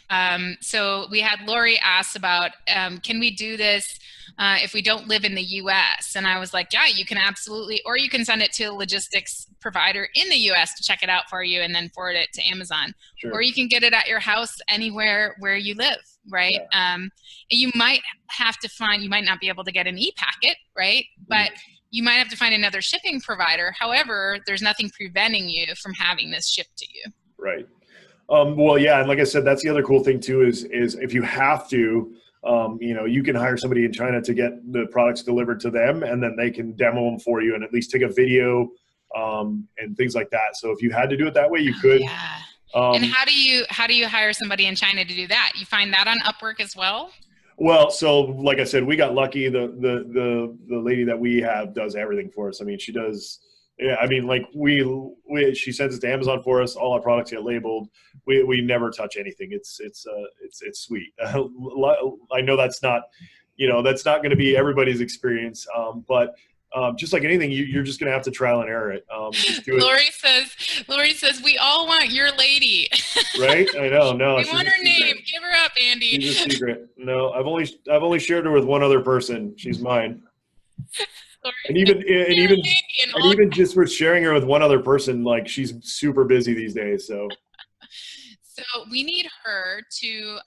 So we had Lori ask about, can we do this if we don't live in the US? And I was like, yeah, you can absolutely, or you can send it to a logistics provider in the US to check it out for you and then forward it to Amazon. Sure. Or you can get it at your house anywhere where you live, right? Yeah. You might not be able to get an e-packet, right? But you might have to find another shipping provider. However, there's nothing preventing you from having this shipped to you. Right. Well, yeah, and like I said, that's the other cool thing too is if you have to, you can hire somebody in China to get the products delivered to them, and then they can demo them for you and at least take a video and things like that. So if you had to do it that way, you could. Yeah. And how do you hire somebody in China to do that? You find that on Upwork as well? Well, so like I said, we got lucky. The lady that we have does everything for us. I mean, she does. Yeah, I mean, like she sends it to Amazon for us. All our products get labeled. We never touch anything. It's sweet. I know that's not going to be everybody's experience. But just like anything, you're just going to have to trial and error it. Just do it. Lori says we all want your lady. Right? I know. No, we want her name. Give her up, Andy. She's a secret. No, I've only shared her with one other person. She's mine. And even just for sharing her with one other person, like, she's super busy these days. So we need her to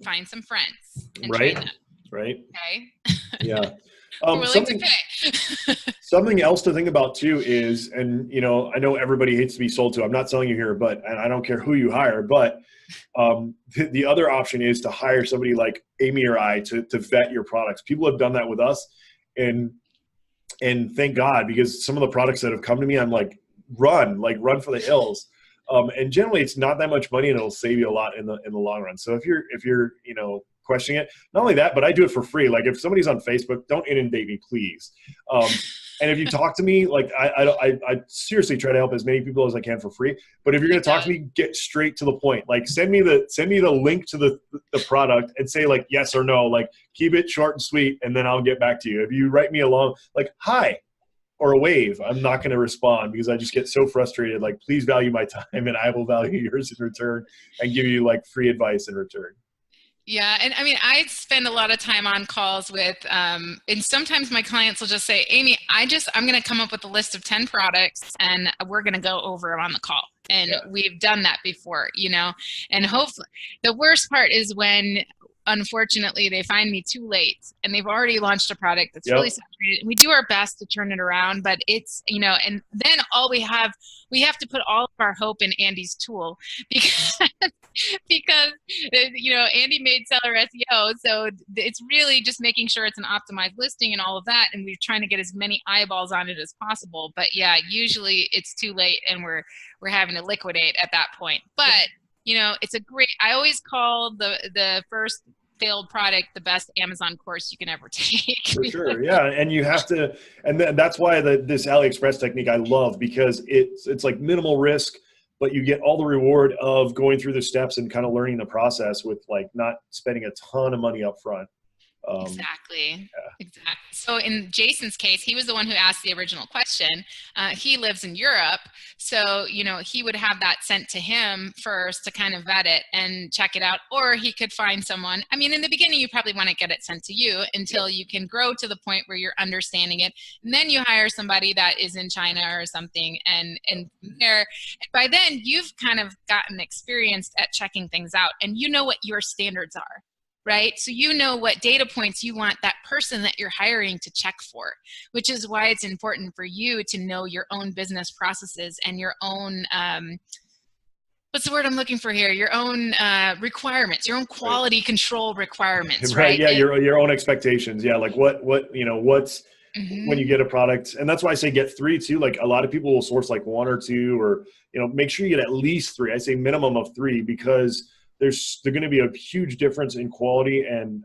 find some friends and right, train them. Right. Okay. Yeah. We're willing to pay. Something else to think about too is, and I know everybody hates to be sold to. I'm not selling you here, and I don't care who you hire, but the other option is to hire somebody like Amy or I to vet your products. People have done that with us, and thank God, because some of the products that have come to me, I'm like, run for the hills. And generally it's not that much money, and it'll save you a lot in the long run. So if you're, questioning it. Not only that, but I do it for free. Like if somebody's on Facebook, don't inundate me, please. And if you talk to me, like I seriously try to help as many people as I can for free. But if you're going to talk to me, get straight to the point. Like send me the link to the product and say like yes or no. Like keep it short and sweet, and then I'll get back to you. If you write me along like hi or a wave, I'm not going to respond because I just get so frustrated. Like please value my time, and I will value yours in return and give you like free advice in return. Yeah. And I mean, I spend a lot of time on calls with, and sometimes my clients will just say, Amy, I'm going to come up with a list of 10 products and we're going to go over them on the call. And we've done that before, you know, and hopefully the worst part is when, unfortunately, they find me too late and they've already launched a product that's really saturated. We do our best to turn it around, but it's, you know, and then we have to put all of our hope in Andy's tool because you know, Andy made seller SEO. So it's really just making sure it's an optimized listing and all of that. And we're trying to get as many eyeballs on it as possible. But yeah, usually it's too late and we're having to liquidate at that point. But you know, I always call the first failed product the best Amazon course you can ever take. For sure. Yeah. And you have to, and that's why this AliExpress technique I love, because it's like minimal risk, but you get all the reward of going through the steps and kind of learning the process with like not spending a ton of money up front. Exactly. So in Jason's case, he was the one who asked the original question. He lives in Europe. So, you know, he would have that sent to him first to kind of vet it and check it out. Or he could find someone. I mean, in the beginning, you probably want to get it sent to you until you can grow to the point where you're understanding it. And then you hire somebody that is in China or something. And there, by then, you've kind of gotten experienced at checking things out. And you know what your standards are. Right? So you know what data points you want that person that you're hiring to check for, which is why it's important for you to know your own business processes and your own, what's the word I'm looking for here? Your own requirements, your own quality control requirements, right? Yeah, your own expectations. Yeah, like what you know, what's when you get a product. And that's why I say get 3 too. Like a lot of people will source like 1 or 2, or, you know, make sure you get at least 3. I say minimum of 3 because there's going to be a huge difference in quality and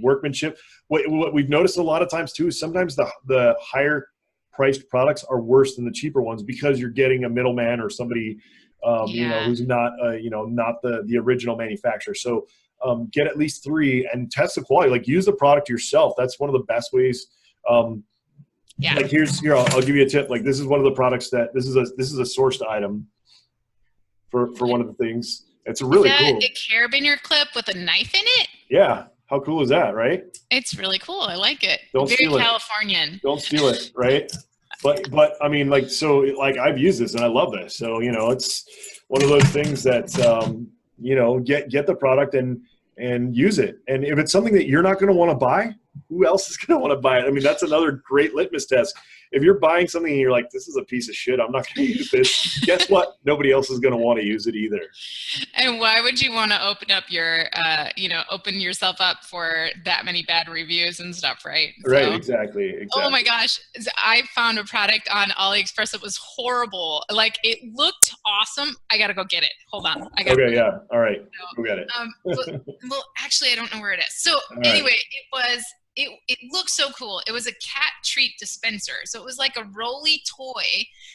workmanship. What we've noticed a lot of times too is sometimes the higher priced products are worse than the cheaper ones because you're getting a middleman or somebody you know, who's not you know, not the original manufacturer. So get at least 3 and test the quality. Like use the product yourself. That's one of the best ways. Like here I'll give you a tip. Like this is one of the products that this is a sourced item for one of the things. It's really cool. A carabiner clip with a knife in it? Yeah. How cool is that, right? It's really cool. I like it. Don't steal it. Very Californian. Don't steal it, right? But I mean, like, so like I've used this and I love this. So, you know, it's one of those things that, you know, get the product and use it. And if it's something that you're not going to want to buy, who else is going to want to buy it? I mean, that's another great litmus test. If you're buying something and you're like, this is a piece of shit, I'm not going to use this. Guess what? Nobody else is going to want to use it either. And why would you want to open up open yourself up for that many bad reviews and stuff, right? Right, exactly. Oh my gosh. I found a product on AliExpress that was horrible. Like it looked awesome. I got to go get it. Hold on. Okay, yeah. All right. Go get it. Well, actually, I don't know where it is. So anyway, it looked so cool. It was a cat treat dispenser. So it was like a rolly toy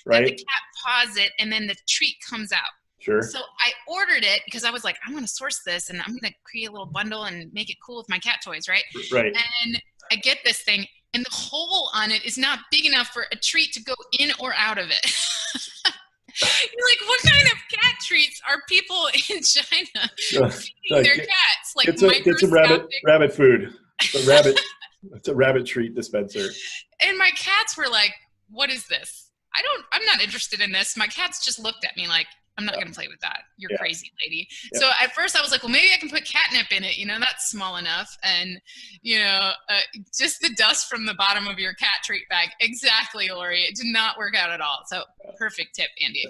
that the cat paws it and then the treat comes out. Sure. So I ordered it because I was like, I'm going to source this and I'm going to create a little bundle and make it cool with my cat toys, right? Right. And I get this thing and the hole on it is not big enough for a treat to go in or out of it. You're like, what kind of cat treats are people in China feeding their cats? Like it's a rabbit food. It's a rabbit treat dispenser. And my cats were like, what is this? I'm not interested in this. My cats just looked at me like, I'm not going to play with that. You're crazy, lady. Yeah. So at first I was like, well, maybe I can put catnip in it. You know, that's small enough. And, you know, just the dust from the bottom of your cat treat bag. Exactly, Lori. It did not work out at all. So perfect tip, Andy.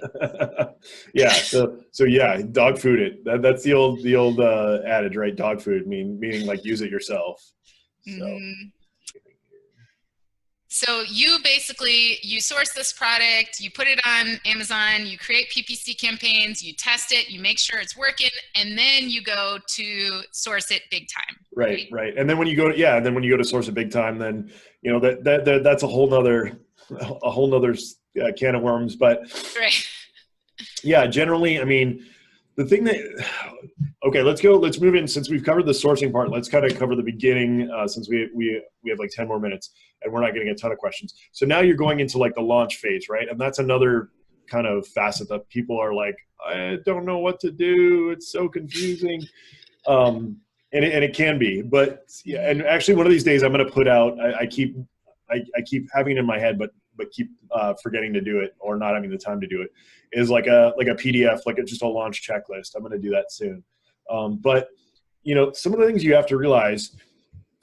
Yeah. So yeah, dog food it. That's the old adage, right? Dog food meaning like use it yourself. So. So you basically, you source this product, you put it on Amazon, you create PPC campaigns, you test it, you make sure it's working, and then you go to source it big time. Right. And then when you go to source it big time, then that's a whole nother can of worms. But Right. yeah, generally, I mean, the thing that let's move in. Since we've covered the sourcing part, let's kind of cover the beginning, since we have like 10 more minutes and we're not getting a ton of questions. So now you're going into like the launch phase, right? And that's another kind of facet that people are like, I don't know what to do, it's so confusing. And it can be, but yeah. And actually, one of these days, I'm going to put out. I keep having it in my head, but keep forgetting to do it or not having the time to do it. Is like a PDF, just a launch checklist. I'm going to do that soon. But some of the things you have to realize,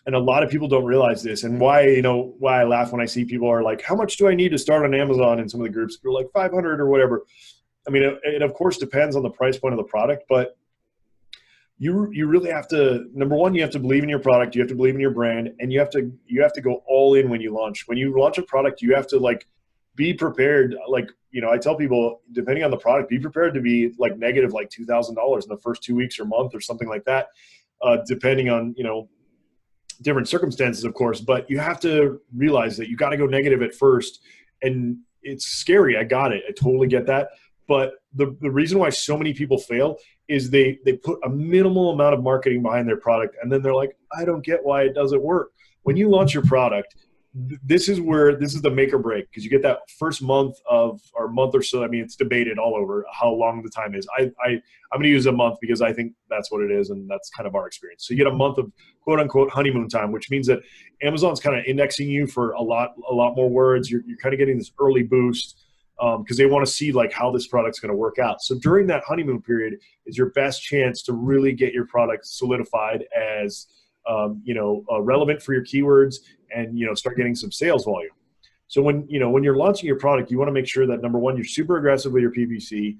and a lot of people don't realize this, and why I laugh when I see people are like, how much do I need to start on Amazon? In some of the groups, they're like 500 or whatever. I mean, it of course depends on the price point of the product, but you really have to, number one, you have to believe in your product, you have to believe in your brand, and you have to go all in when you launch. When you launch a product, you have to be prepared. I tell people, depending on the product, be prepared to be negative $2,000 in the first 2 weeks or month or something like that, depending on different circumstances, of course. But you have to realize that you got to go negative at first, and it's scary. I got it. I totally get that. But the reason why so many people fail is they put a minimal amount of marketing behind their product, and then they're like, I don't get why it doesn't work. When you launch your product, this is the make or break, because you get that first month or month so. I mean, it's debated all over how long the time is. I'm going to use a month because I think that's what it is, and that's kind of our experience. So you get a month of quote unquote honeymoon time, which means that Amazon's kind of indexing you for a lot more words. You're kind of getting this early boost, because they want to see how this product's going to work out. So during that honeymoon period is your best chance to really get your product solidified as relevant for your keywords, and start getting some sales volume. So when you're launching your product, you want to make sure that, number one, you're super aggressive with your PPC,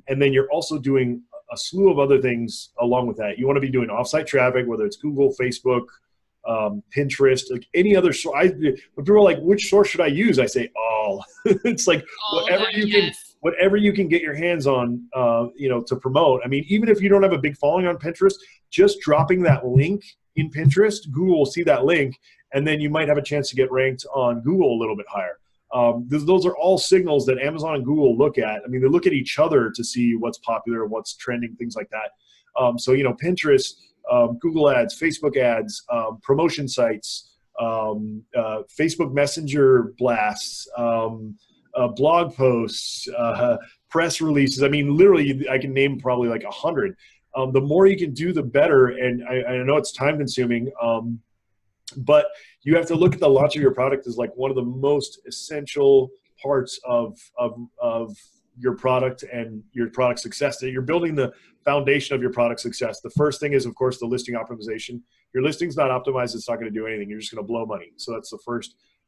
and then you're also doing a slew of other things along with that. You want to be doing offsite traffic, whether it's Google, Facebook, Pinterest, any other source. When people are like, which source should I use? I say all. It's whatever you can get your hands on, to promote. I mean, even if you don't have a big following on Pinterest, just dropping that link in Pinterest, Google will see that link, and then you might have a chance to get ranked on Google a little bit higher. Those are all signals that Amazon and Google look at. I mean, they look at each other to see what's popular, what's trending, things like that. So Pinterest, Google ads, Facebook ads, promotion sites, Facebook Messenger blasts, blog posts, press releases. I mean, literally, I can name probably 100. The more you can do, the better. And I know it's time consuming, but you have to look at the launch of your product as one of the most essential parts of your product and your product success. That you're building the foundation of your product success. The first thing is, of course, the listing optimization. Your listing's not optimized, it's not going to do anything. You're just going to blow money. So that's the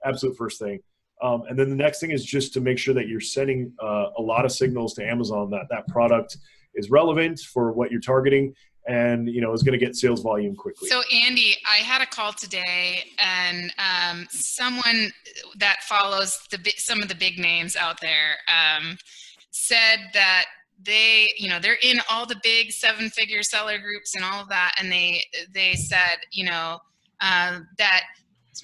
absolute first thing. And then the next thing is just to make sure that you're sending a lot of signals to Amazon that product is relevant for what you're targeting, and is going to get sales volume quickly. So Andy, I had a call today, and someone that follows some of the big names out there said that they're in all the big 7-figure seller groups and all of that, and they said that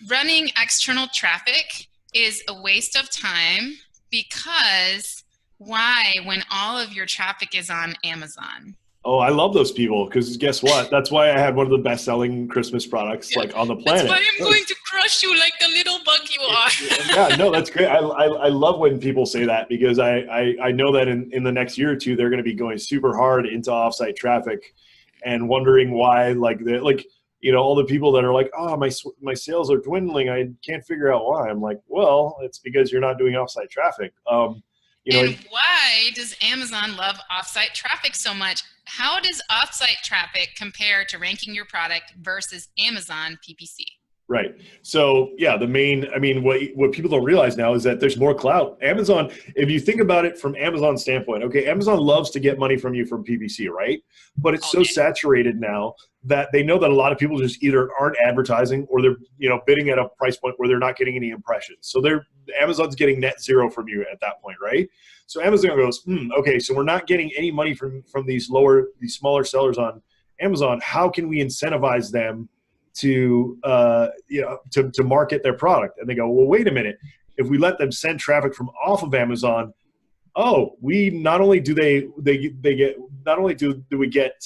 running external traffic is a waste of time, because why, when all of your traffic is on Amazon? Oh, I love those people, because guess what? That's why I had one of the best-selling Christmas products on the planet. That's why I'm going to crush you like the little bug you are. Yeah, no, that's great. I love when people say that, because I know that in the next year or two, they're going to be going super hard into offsite traffic and wondering why, all the people that are like, oh, my sales are dwindling, I can't figure out why. I'm like, well, it's because you're not doing offsite traffic. And why does Amazon love offsite traffic so much? How does offsite traffic compare to ranking your product versus Amazon PPC? Right. So yeah, I mean, what people don't realize now is that there's more clout. Amazon, if you think about it from Amazon's standpoint, okay, Amazon loves to get money from you from PPC, right? But it's all so day. saturated now that they know that a lot of people just either aren't advertising or they're, bidding at a price point where they're not getting any impressions. So Amazon's getting net zero from you at that point, right? So Amazon goes, okay, so we're not getting any money from these smaller sellers on Amazon. How can we incentivize them to to market their product? And they go, well, wait a minute, if we let them send traffic from off of Amazon, we not only do do we get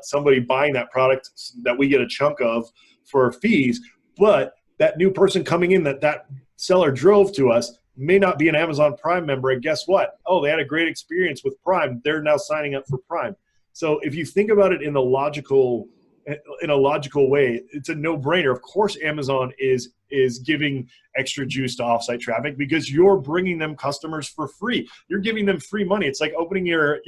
somebody buying that product that we get a chunk of for fees, but that new person coming in that seller drove to us may not be an Amazon Prime member, and guess what? They had a great experience with Prime, they're now signing up for Prime. So if you think about it in a logical way, it's a no-brainer. Of course, Amazon is giving extra juice to offsite traffic because you're bringing them customers for free. You're giving them free money. It's like opening your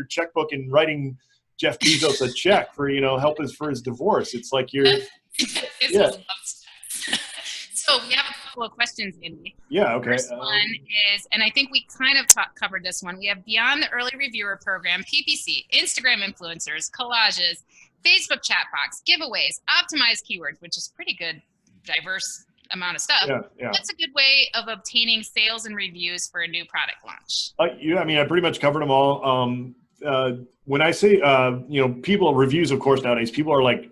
checkbook and writing Jeff Bezos a check for help for his divorce. It's like yeah. So we have a couple of questions, Andy. Yeah, okay. First one is, and I think we kind of covered this one. We have beyond the early reviewer program, PPC, Instagram influencers, collages, Facebook chat box, giveaways, optimized keywords, which is pretty good, diverse amount of stuff. Yeah. What's a good way of obtaining sales and reviews for a new product launch? I mean, I pretty much covered them all. When I say, people reviews, of course, nowadays, people are like,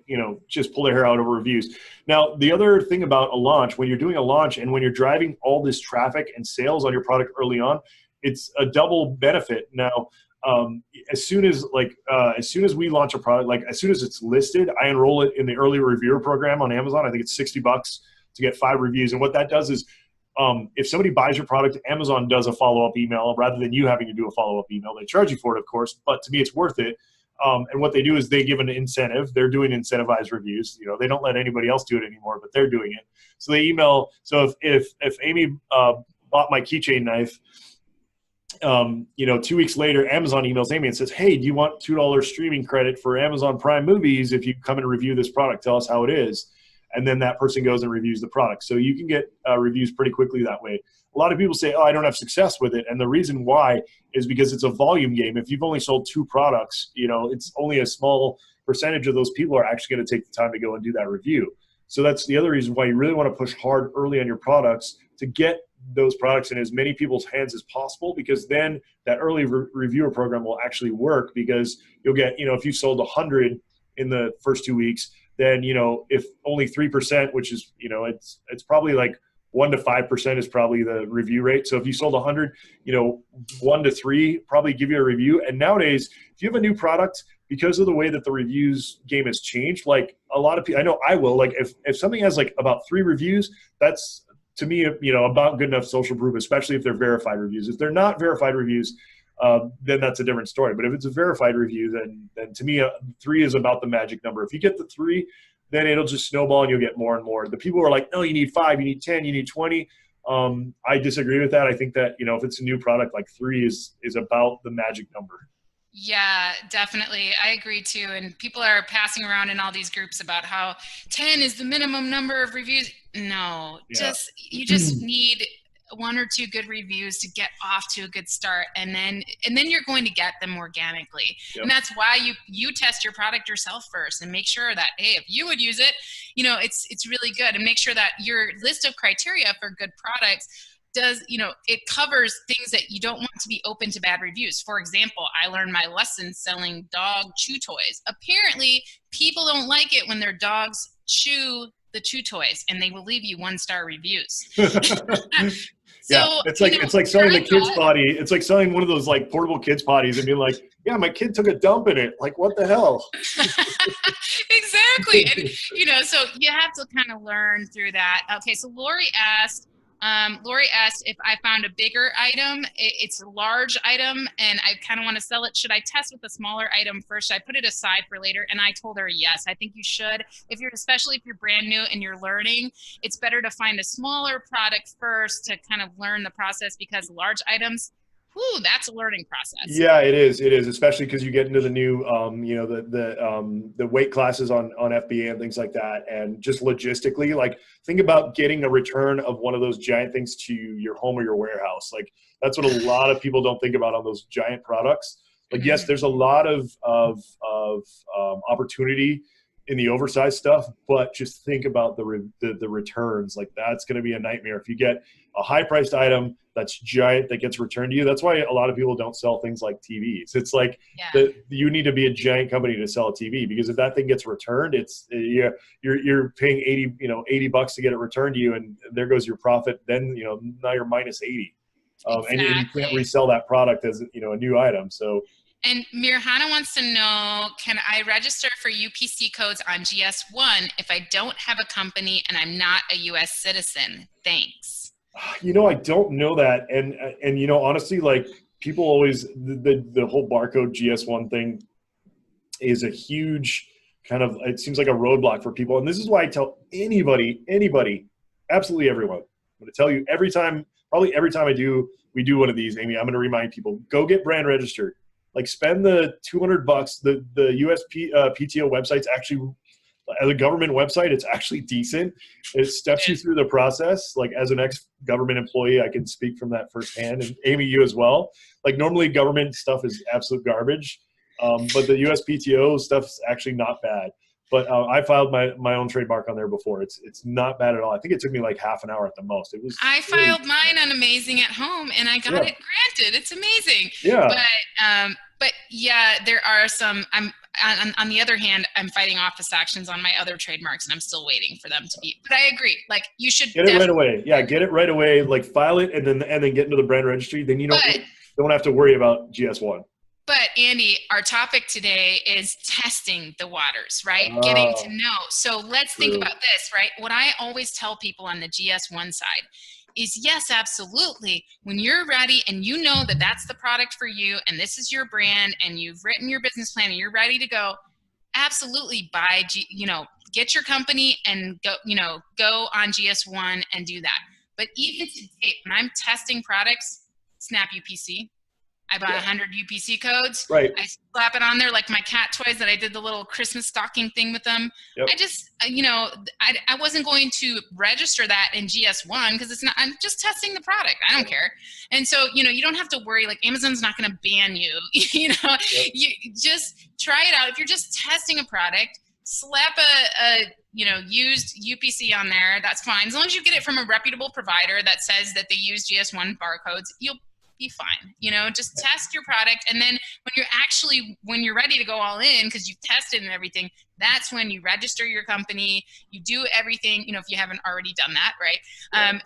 just pull their hair out over reviews. Now, the other thing about a launch, when you're doing a launch and when you're driving all this traffic and sales on your product early on, it's a double benefit. Now, as soon as we launch a product, like as soon as it's listed, I enroll it in the early reviewer program on Amazon. I think it's $60 to get 5 reviews. And what that does is, if somebody buys your product, Amazon does a follow-up email rather than you having to do a follow-up email. They charge you for it, of course, but to me, it's worth it. And what they do is they give an incentive. They're doing incentivized reviews. They don't let anybody else do it anymore, but they're doing it. So they email. So if Amy bought my keychain knife, 2 weeks later, Amazon emails Amy and says, hey, do you want $2 streaming credit for Amazon Prime movies if you come and review this product? Tell us how it is. And then that person goes and reviews the product. So you can get reviews pretty quickly that way. A lot of people say, I don't have success with it. And the reason why is because it's a volume game. If you've only sold 2 products, it's only a small percentage of those people are actually going to take the time to go and do that review. So that's the other reason why you really want to push hard early on your products to get those products in as many people's hands as possible, because then that early reviewer program will actually work, because you'll get, if you sold 100 in the first 2 weeks, then, if only 3%, which is, it's probably like 1 to 5% is probably the review rate. So if you sold 100, 1 to 3 probably give you a review. And nowadays, if you have a new product, because of the way that the reviews game has changed, like a lot of people, I know I will, like if something has like about 3 reviews, that's to me, about good enough social proof, especially if they're verified reviews. If they're not verified reviews, then that's a different story. But if it's a verified review, then to me, 3 is about the magic number. If you get the 3, then it'll just snowball and you'll get more and more. The people are like, no, you need 5, you need 10, you need 20. I disagree with that. I think that, if it's a new product, like 3 is about the magic number. Yeah, definitely. I agree too. And people are passing around in all these groups about how 10 is the minimum number of reviews. No, Yeah. you just need 1 or 2 good reviews to get off to a good start, and then you're going to get them organically. Yep. And that's why you test your product yourself first and make sure that, hey, if you would use it, it's really good, and make sure that your list of criteria for good products does, it covers things that you don't want to be open to bad reviews. For example, I learned my lesson selling dog chew toys. Apparently, people don't like it when their dogs chew the chew toys, and they will leave you 1-star reviews. Yeah, it's like selling the kids potty. It's like selling one of those like portable kids potties and being like, yeah, my kid took a dump in it. Like, what the hell? Exactly. And, so you have to kind of learn through that. Okay, so Lori asked if I found a bigger item, it's a large item, and I kind of want to sell it. Should I test with a smaller item first? Should I put it aside for later? And I told her, yes, I think you should. Especially if you're brand new and you're learning, it's better to find a smaller product first to kind of learn the process, because large items, Whew, that's a learning process. Yeah, it is. It is, especially because you get into the new, the weight classes on FBA and things like that, and just logistically, like think about getting a return of one of those giant things to your home or your warehouse. Like that's what a lot of people don't think about on those giant products. Like yes, there's a lot of opportunity in the oversized stuff, but just think about the returns. Like that's going to be a nightmare if you get a high priced item that's giant that gets returned to you. That's why a lot of people don't sell things like TVs. It's like you need to be a giant company to sell a TV, because if that thing gets returned, it's you're paying $80 to get it returned to you, and there goes your profit. Then now you're minus 80, and you can't resell that product as a new item. So. And Mirhana wants to know, can I register for UPC codes on GS1 if I don't have a company and I'm not a US citizen? Thanks. I don't know that. And honestly, like people always, the whole barcode GS1 thing is a huge kind of, it seems like a roadblock for people. And this is why I tell anybody, absolutely everyone, I'm going to tell you probably every time we do one of these, Amy, I'm going to remind people, go get brand registered. Like spend the $200. The US PTO website's actually, as a government website, it's actually decent. It steps you through the process. Like as an ex-government employee, I can speak from that firsthand, and Amy, you as well. Like normally government stuff is absolute garbage, but the US PTO stuff's actually not bad. But I filed my own trademark on there before. It's not bad at all. I think it took me like half an hour at the most. It was. I filed mine on Amazing at Home, and I got it granted. It's amazing. Yeah. But yeah, there are some. On the other hand, I'm fighting office actions on my other trademarks, and I'm still waiting for them to be. But I agree. Like you should get it right away. Yeah, get it right away. Like file it, and then get into the brand registry. Then you don't have to worry about GS1. But Andy, our topic today is testing the waters, right? Getting to know. So let's think about this, right? What I always tell people on the GS1 side is yes, absolutely. When you're ready and you know that that's the product for you and this is your brand and you've written your business plan and you're ready to go, absolutely get your company and go on GS1 and do that. But even today, when I'm testing products, Snap UPC, I buy 100 UPC codes. Right. I slap it on there like my cat toys that I did the little Christmas stocking thing with them. Yep. I just, I wasn't going to register that in GS1 because it's not, I'm just testing the product. I don't care. And so, you don't have to worry, like Amazon's not going to ban you, You just try it out. If you're just testing a product, slap a used UPC on there. That's fine. As long as you get it from a reputable provider that says that they use GS1 barcodes, you'll be fine. Just test your product. And then when you're ready to go all in, because you've tested and everything, that's when you register your company, you do everything, if you haven't already done that, right?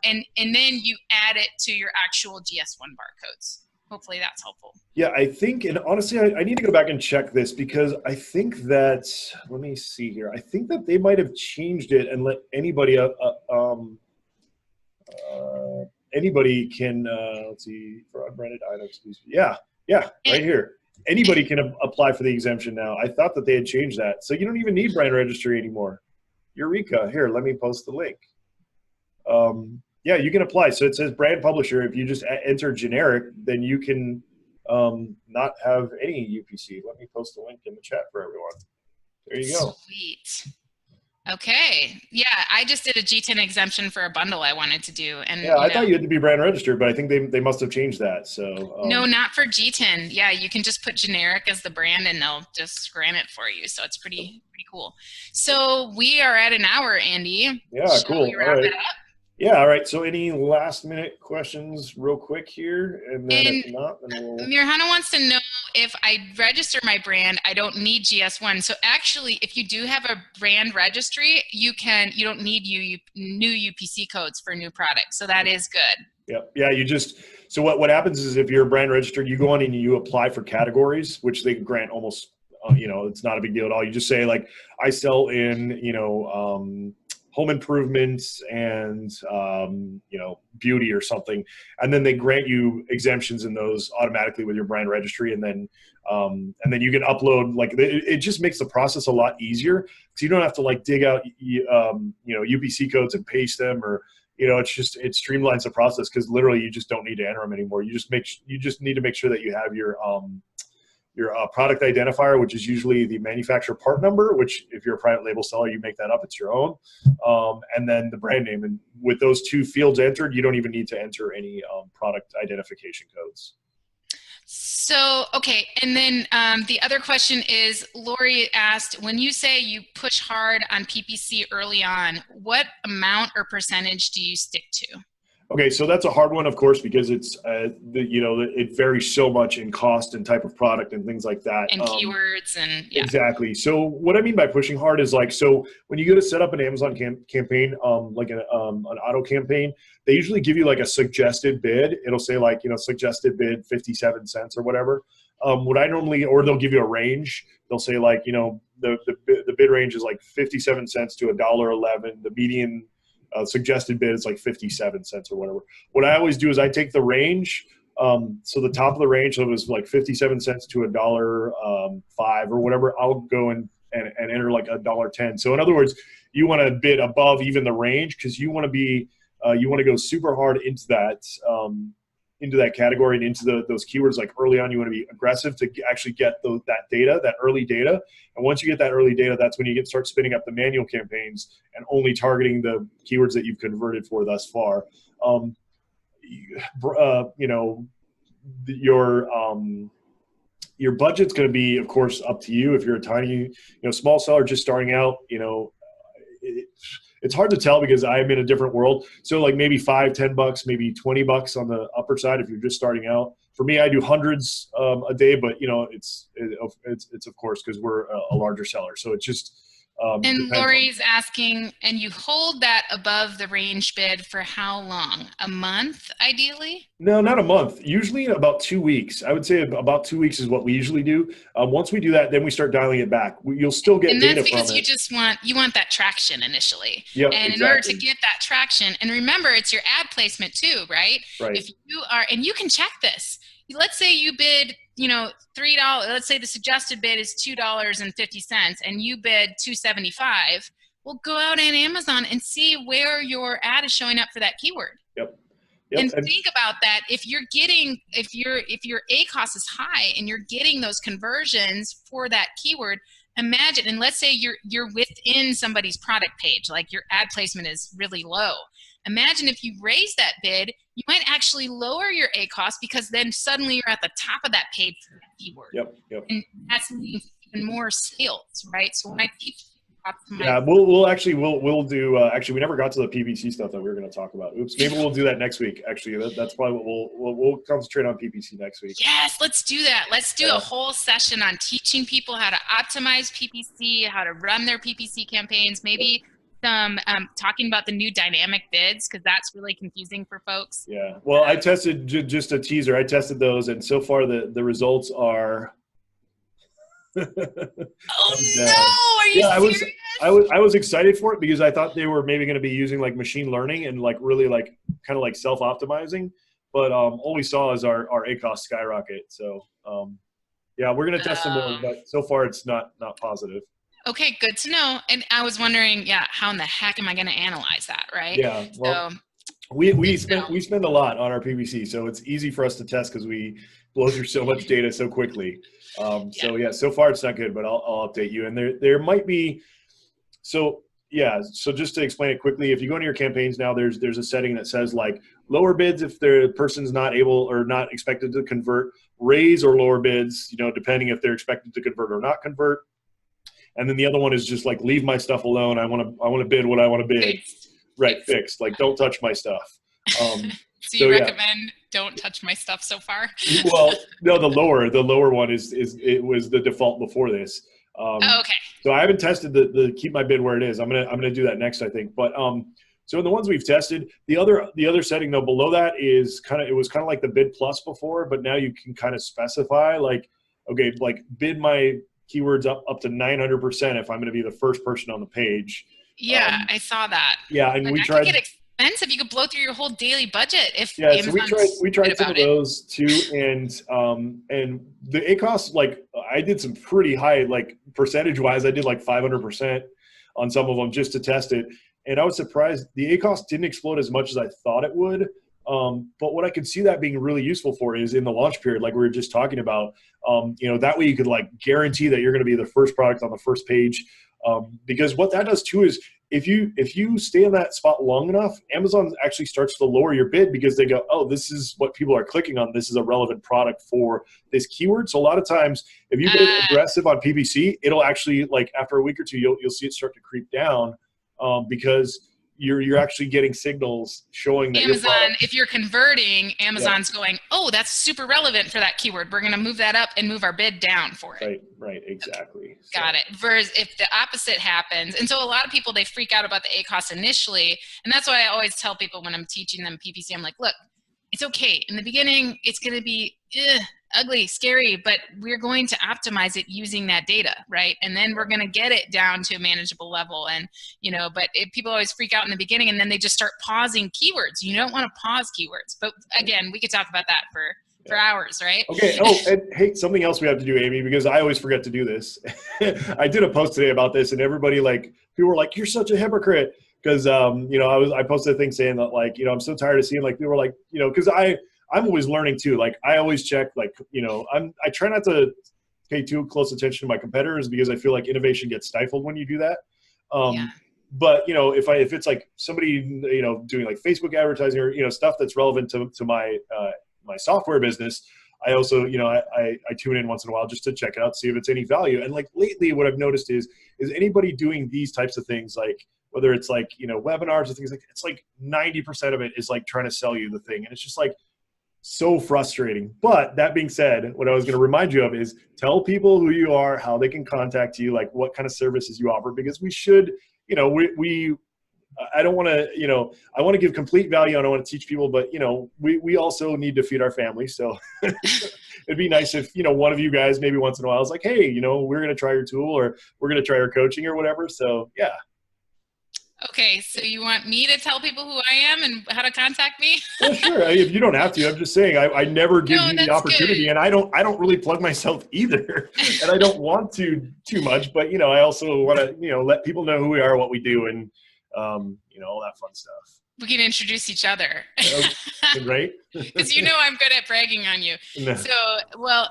And then you add it to your actual GS1 barcodes. Hopefully that's helpful. Yeah, I think, and honestly, I need to go back and check this because I think that, let me see here. I think that they might have changed it and let anybody anybody can, let's see, for unbranded items. Yeah, right here. Anybody can apply for the exemption now. I thought that they had changed that. So you don't even need brand registry anymore. Eureka. Here, let me post the link. Yeah, you can apply. So it says brand publisher. If you just enter generic, then you can not have any UPC. Let me post the link in the chat for everyone. There you go. Sweet. Okay. Yeah, I just did a G10 exemption for a bundle I wanted to do. And yeah, I thought you had to be brand registered, but I think they must have changed that. So no, not for G10. Yeah, you can just put generic as the brand and they'll just grant it for you. So it's pretty cool. So we are at an hour, Andy. Yeah, cool. We wrap it up? Yeah, all right. So any last minute questions real quick here? And then if not, then we'll... Mirhana wants to know if I register my brand, I don't need GS1. So actually, if you do have a brand registry, you don't need new UPC codes for new products. So that is good. Yep. Yeah, so what happens is if you're brand registered, you go on and you apply for categories, which they grant almost, it's not a big deal at all. You just say like, I sell in, home improvements and beauty or something, and then they grant you exemptions in those automatically with your brand registry, and then you can upload, like it just makes the process a lot easier because you don't have to like dig out UPC codes and paste them or it streamlines the process because literally you just don't need to enter them anymore. You just need to make sure that you have your product identifier, which is usually the manufacturer part number, which if you're a private label seller, you make that up, it's your own. And then the brand name. And with those two fields entered, you don't even need to enter any product identification codes. So, okay. And then the other question is, Lori asked, when you say you push hard on PPC early on, what amount or percentage do you stick to? Okay, so that's a hard one, of course, because it's it varies so much in cost and type of product and things like that. And keywords and yeah. Exactly. So what I mean by pushing hard is like, so when you go to set up an Amazon campaign, like an auto campaign, they usually give you like a suggested bid. It'll say like, suggested bid 57 cents or whatever. What I normally, or they'll give you a range. They'll say like, the bid range is like 57 cents to $1.11. The median suggested bid is like 57 cents or whatever. What I always do is I take the range. So the top of the range, so it was like 57 cents to $1.05 or whatever. I'll go and enter like $1.10. So in other words, you want to bid above even the range because you want to be, you want to go super hard into that category and into those keywords. Like early on, you want to be aggressive to actually get that data, that early data. And once you get that early data, that's when you start spinning up the manual campaigns and only targeting the keywords that you've converted for thus far. Your budget's going to be, of course, up to you. If you're a tiny, small seller just starting out, it's hard to tell because I'm in a different world. So like maybe $5-10, maybe $20 on the upper side if you're just starting out. For me, I do hundreds a day, but it's of course because we're a larger seller. So it's just. And Lori's asking, and you hold that above the range bid for how long? A month, ideally? No, not a month. Usually about 2 weeks. I would say about 2 weeks is what we usually do. Once we do that, then we start dialing it back. You'll still get data from it. And that's because you want that traction initially. Yep, and in order to get that traction, and remember, it's your ad placement too, right? Right. If you are, and you can check this. Let's say you bid, $3. Let's say the suggested bid is $2.50, and you bid $2.75. Well, go out on Amazon and see where your ad is showing up for that keyword. Yep. And think about that. If your ACoS is high and you're getting those conversions for that keyword, imagine, and let's say you're within somebody's product page, like your ad placement is really low. Imagine if you raise that bid, you might actually lower your ACoS because then suddenly you're at the top of that page for that keyword. Yep. And that's even more sales, right? So when I teach optimize. Yeah, we'll do. Actually, we never got to the PPC stuff that we were going to talk about. Oops, maybe we'll do that next week. Actually, that's probably what we'll concentrate on PPC next week. Yes, let's do that. Let's do a whole session on teaching people how to optimize PPC, how to run their PPC campaigns. Maybe some talking about the new dynamic bids because that's really confusing for folks. Yeah. Well, I tested just a teaser. I tested those, and so far the results are. Oh no! Are you serious? I was excited for it because I thought they were maybe going to be using like machine learning and like really like kind of like self-optimizing, but all we saw is our ACoS skyrocket. So yeah, we're going to test some more, but so far it's not positive. Okay, good to know. And I was wondering, how in the heck am I going to analyze that, right? Yeah. Well, so, we spend a lot on our PPC, so it's easy for us to test because we blow through so much data so quickly. So yeah, so far it's not good, but I'll update you. And there might be, so just to explain it quickly, if you go into your campaigns now, there's a setting that says like lower bids if the person's not able or not expected to convert, raise or lower bids, depending if they're expected to convert or not convert. And then the other one is just like leave my stuff alone. I want to bid what I want to bid. Fixed. Right, fixed. Like don't touch my stuff. So you recommend don't touch my stuff so far? Well, no, the lower one it was the default before this. Okay. So I haven't tested the keep my bid where it is. I'm gonna do that next, I think. But so in the ones we've tested, the other setting though below that is it was kind of like the bid plus before, but now you can kind of specify like, okay, like bid my keywords up to 900% if I'm going to be the first person on the page. Yeah, I saw that. Yeah, and we tried. Could get expensive. You could blow through your whole daily budget if. Yeah, so we tried some of those too, and the ACoS, like I did some pretty high, like percentage wise, I did like 500% on some of them just to test it, and I was surprised the ACoS didn't explode as much as I thought it would. But what I could see that being really useful for is in the launch period, like we were just talking about, that way you could like guarantee that you're going to be the first product on the first page. Because what that does too is if you stay in that spot long enough, Amazon actually starts to lower your bid because they go, oh, this is what people are clicking on. This is a relevant product for this keyword. So a lot of times if you get aggressive on PPC, it'll actually like after a week or two, you'll see it start to creep down because you're actually getting signals showing that Amazon, if you're converting, Amazon's going, oh, that's super relevant for that keyword. We're going to move that up and move our bid down for it. Right, exactly. Got it. Versus if the opposite happens. And so a lot of people, they freak out about the ACoS initially. And that's why I always tell people when I'm teaching them PPC, I'm like, look, it's okay. In the beginning, it's going to be ugly, scary, but we're going to optimize it using that data, right? And then we're going to get it down to a manageable level. And, but people always freak out in the beginning and then they just start pausing keywords. You don't want to pause keywords. But again, we could talk about that for hours, right? Okay. Oh, and hey, something else we have to do, Amy, because I always forget to do this. I did a post today about this and everybody people were like, you're such a hypocrite. Because, I posted a thing saying that, I'm so tired of seeing, people were like, because I'm always learning too. Like, I always check, I try not to pay too close attention to my competitors because I feel like innovation gets stifled when you do that. But, if it's like somebody, doing like Facebook advertising or, stuff that's relevant to my, my software business, I also, I tune in once in a while just to check it out, see if it's any value. And lately what I've noticed is anybody doing these types of things, whether it's webinars or things it's 90% of it is trying to sell you the thing. And it's just so frustrating. But that being said, what I was going to remind you of is tell people who you are, how they can contact you, what kind of services you offer, because we should, I don't want to, I want to give complete value. I don't want to teach people, but we also need to feed our family. So it'd be nice if, one of you guys, maybe once in a while is like, hey, we're going to try your tool or we're going to try your coaching or whatever. So yeah. Okay, so you want me to tell people who I am and how to contact me? Well, sure. If you don't have to, I'm just saying I never give you the opportunity, and I don't really plug myself either, and I don't want to too much. But I also want to let people know who we are, what we do, and all that fun stuff. We can introduce each other. Right? Because I'm good at bragging on you. No. So, well,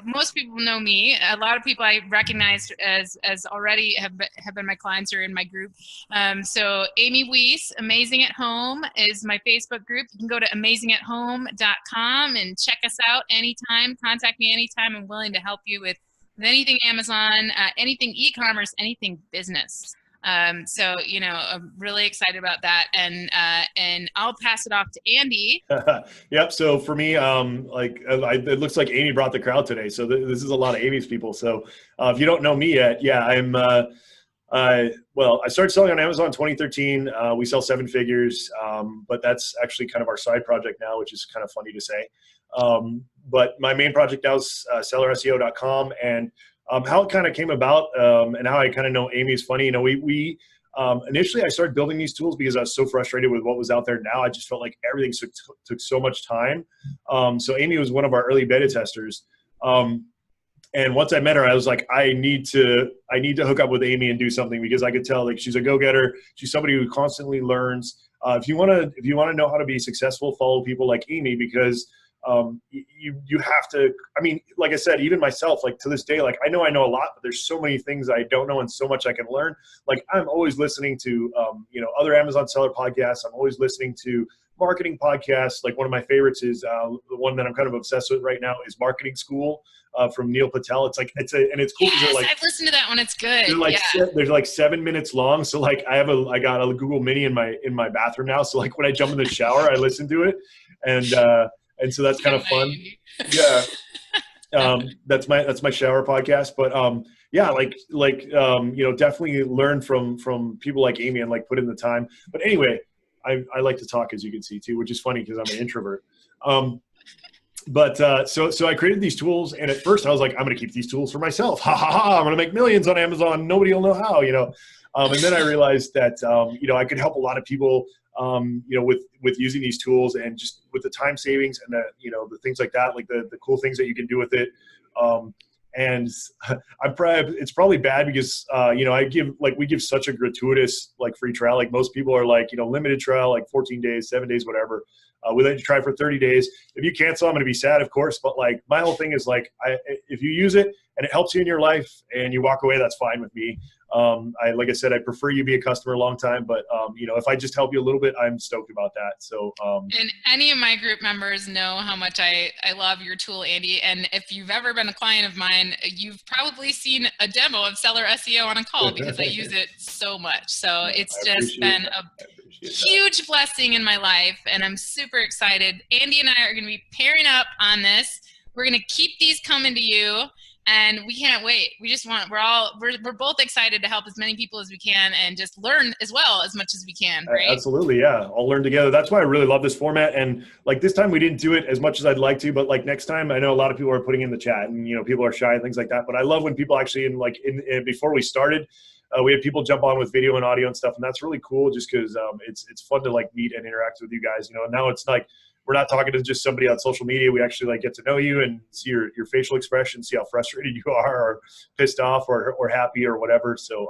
most people know me. A lot of people I recognize as already have been my clients or in my group. So Amy Weiss, Amazing at Home is my Facebook group. You can go to amazingathome.com and check us out anytime. Contact me anytime. I'm willing to help you with anything Amazon, anything e-commerce, anything business. So, I'm really excited about that. And I'll pass it off to Andy. Yep. So for me, it looks like Amy brought the crowd today. So this is a lot of Amy's people. So if you don't know me yet, I'm, I started selling on Amazon in 2013. We sell 7 figures, but that's actually kind of our side project now, which is kind of funny to say. But my main project now is sellerseo.com, and how it kind of came about and how I kind of know Amy is funny. We initially I started building these tools because I was so frustrated with what was out there now. I just felt like everything took so much time. So Amy was one of our early beta testers. And once I met her, I was like, I need to hook up with Amy and do something, because I could tell she's a go-getter. She's somebody who constantly learns. If you want to know how to be successful, follow people like Amy, because you have to, like I said, even myself, to this day, I know a lot, but there's so many things I don't know and so much I can learn. I'm always listening to, other Amazon seller podcasts. I'm always listening to marketing podcasts. One of my favorites is the one that I'm kind of obsessed with right now is Marketing School from Neil Patel. It's cool. Yes, I've listened to that one. It's good. They're 7 minutes long. So I got a Google Mini in my bathroom now. So when I jump in the shower, I listen to it. And so that's kind of fun. Yeah. That's my shower podcast. But definitely learn from people like Amy and put in the time. But anyway, I like to talk, as you can see too, which is funny because I'm an introvert. So I created these tools, and at first I was like, I'm going to keep these tools for myself. Ha ha ha. I'm going to make millions on Amazon. Nobody will know how, and then I realized that, I could help a lot of people, with using these tools, and just with the time savings and the things like that, the cool things that you can do with it. And it's probably bad because, you know, we give such a gratuitous, like, free trial. Like, most people are like, you know, limited trial, like 14 days, 7 days, whatever. We let you try for 30 days. If you cancel, I'm going to be sad, of course. But like, my whole thing is like, if you use it and it helps you in your life and you walk away, that's fine with me. Like I said, I prefer you be a customer a long time, but you know, if I just help you a little bit, I'm stoked about that. So, and any of my group members know how much I love your tool, Andy. And if you've ever been a client of mine, you've probably seen a demo of Seller SEO on a call because I use it so much. So it's just been a huge blessing in my life, and I'm super excited. Andy and I are going to be pairing up on this. We're going to keep these coming to you, and we can't wait. We just want, we're both excited to help as many people as we can and just learn as well as much as we can, right? Absolutely, yeah. I'll learn together. That's why I really love this format. And like, this time we didn't do it as much as I'd like to, but like, next time, I know a lot of people are putting in the chat, and you know, people are shy and things like that. But I love when people actually, before we started, we had people jump on with video and audio and stuff, and that's really cool just because it's fun to like meet and interact with you guys, you know. And now it's like, we're not talking to just somebody on social media. We actually like get to know you and see your facial expression, see how frustrated you are or pissed off or happy or whatever. So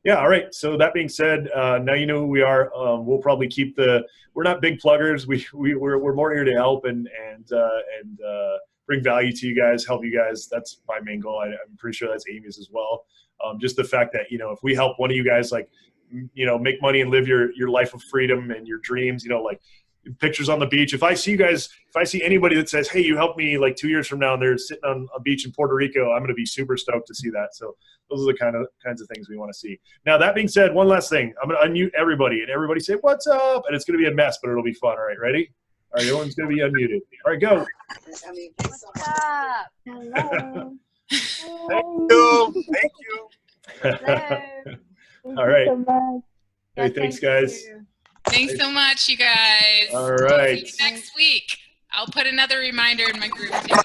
yeah, all right. So that being said, now you know who we are. We'll probably keep we're not big pluggers. We're more here to help and bring value to you guys, help you guys. That's my main goal. I'm pretty sure that's Amy's as well. Just the fact that, you know, if we help one of you guys, like, you know, make money and live your life of freedom and your dreams, you know, like pictures on the beach. If I see anybody that says, hey, you helped me like 2 years from now and they're sitting on a beach in Puerto Rico, I'm going to be super stoked to see that. So those are the kinds of things we want to see. Now, that being said, one last thing. I'm going to unmute everybody and everybody say, what's up? And it's going to be a mess, but it'll be fun. All right, ready? All right, everyone's going to be unmuted. All right, go. What's up? Hello. Thank you. Thank you. Hello. All right. Thank you so much. Hey, thanks, guys. Thanks so much, you guys. All right. We'll see you next week. I'll put another reminder in my group too.